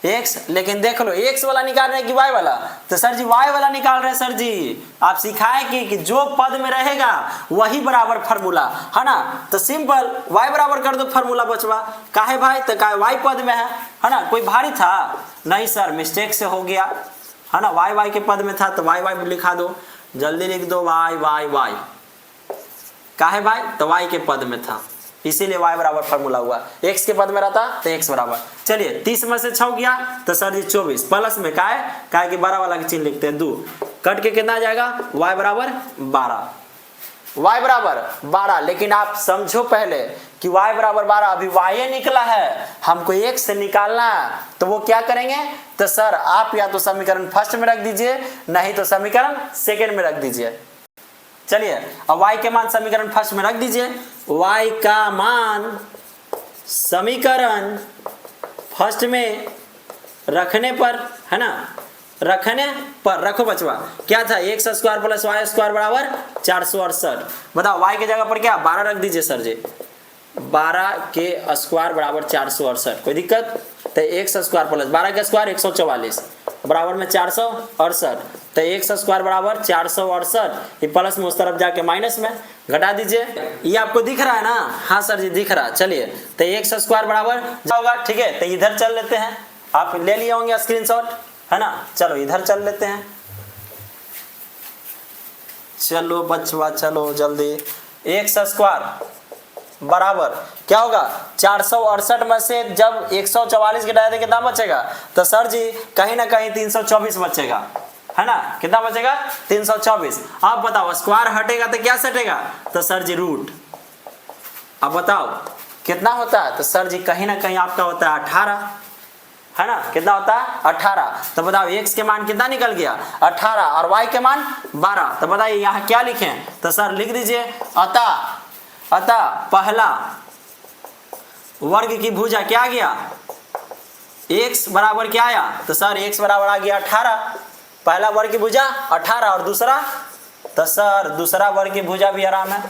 x, लेकिन देख लो x वाला निकाल रहे हैं कि y वाला? तो सर जी y वाला निकाल रहे हैं सर जी। आप सिखाए कि जो पद में रहेगा वही बराबर फार्मूला, है ना। तो सिंपल y बराबर कर दो फार्मूला बचवा। काहे भाई? तो काहे y पद में है ना। कोई भारी था? नहीं सर मिस्टेक से हो गया, है ना। y के पद में था तो y लिखा दो, जल्दी लिख दो y। काहे भाई? तो y के पद में था इसीलिए y बराबर फार्मूला हुआ। x के पद में रहता तो x बराबर। चलिए 30 में से 6 गया तो सर जी 24 प्लस में काहे कि 12 वाला की चिन्ह लिखते हैं 2 कट के कितना आ जाएगा y बराबर 12। y बराबर 12। लेकिन आप समझो पहले कि y बराबर 12 अभी y निकला है, हमको x से निकालना है। तो वो क्या करेंगे? तो सर आप या तो समीकरण फर्स्ट में रख दीजिए, नहीं तो समीकरण सेकेंड में रख दीजिए। चलिए अब y के मान समीकरण फर्स्ट में रख दीजिए। y का मान समीकरण फर्स्ट में रखने पर, है ना, रखने पर रखो बचवा। क्या था? x square plus Y square बराबर 468। बताओ y की जगह पर क्या 12 रख दीजिए सर जी। 12 के स्क्वायर बराबर 468। कोई दिक्कत? तो x स्क्वायर प्लस 12 के स्क्वायर 144 बराबर में 468। तो x स्क्वायर बराबर 468। ये प्लस में उस तरफ जाके माइनस में घटा दीजिए। ये आपको दिख रहा है ना? हाँ सर जी दिख रहा है। चलिए तो x स्क्वायर बराबर होगा, ठीक है। तो इधर चल लेते हैं, आप ले लिए होंगे स्क्रीनशॉट, है ना। चलो इधर चल लेते हैं। चलो बचवा चलो जल्दी। x स्क्वायर बराबर क्या होगा 468 में से जब 144 घटाया तो कितना बचेगा? तो सर जी कहीं ना कहीं 324 बचेगा, है ना। कितना बचेगा? 324। अब बताओ स्क्वायर हटेगा तो क्या सटेगा? तो सर जी रूट। अब बताओ कितना होता है? तो सर जी कहीं ना कहीं आपका होता है 18, है ना। कितना होता है? 18। तो बताओ x के मान कितना निकल गया? 18 और y के मान 12। तो बताइए यहाँ क्या लिखें? तो सर लिख दीजिए अतः पहला वर्ग की भुजा क्या आ गया? x बराबर क्या आया? तो सर x बराबर आ गया 18। पहला वर्ग की भुजा 18 और दूसरा, तो सर दूसरा वर्ग की भुजा भी आराम है,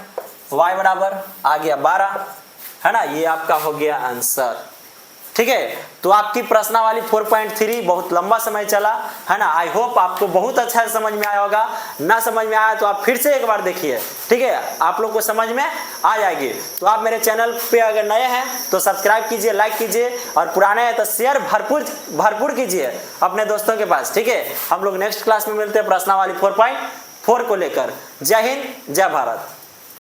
y बराबर आ गया 12, है ना। ये आपका हो गया आंसर, ठीक है। तो आपकी प्रश्नावली 4.3 बहुत लंबा समय चला, है ना। आई होप आपको बहुत अच्छा समझ में आया होगा। ना समझ में आया तो आप फिर से एक बार देखिए, ठीक है। आप लोग को समझ में आ जाएगी। तो आप मेरे चैनल पे अगर नए हैं तो सब्सक्राइब कीजिए, लाइक कीजिए, और पुराने हैं तो शेयर भरपूर कीजिए अपने दोस्तों के पास, ठीक है। हम लोग नेक्स्ट क्लास में मिलते हैं प्रश्नावली 4.4 को लेकर। जय हिंद, जय भारत।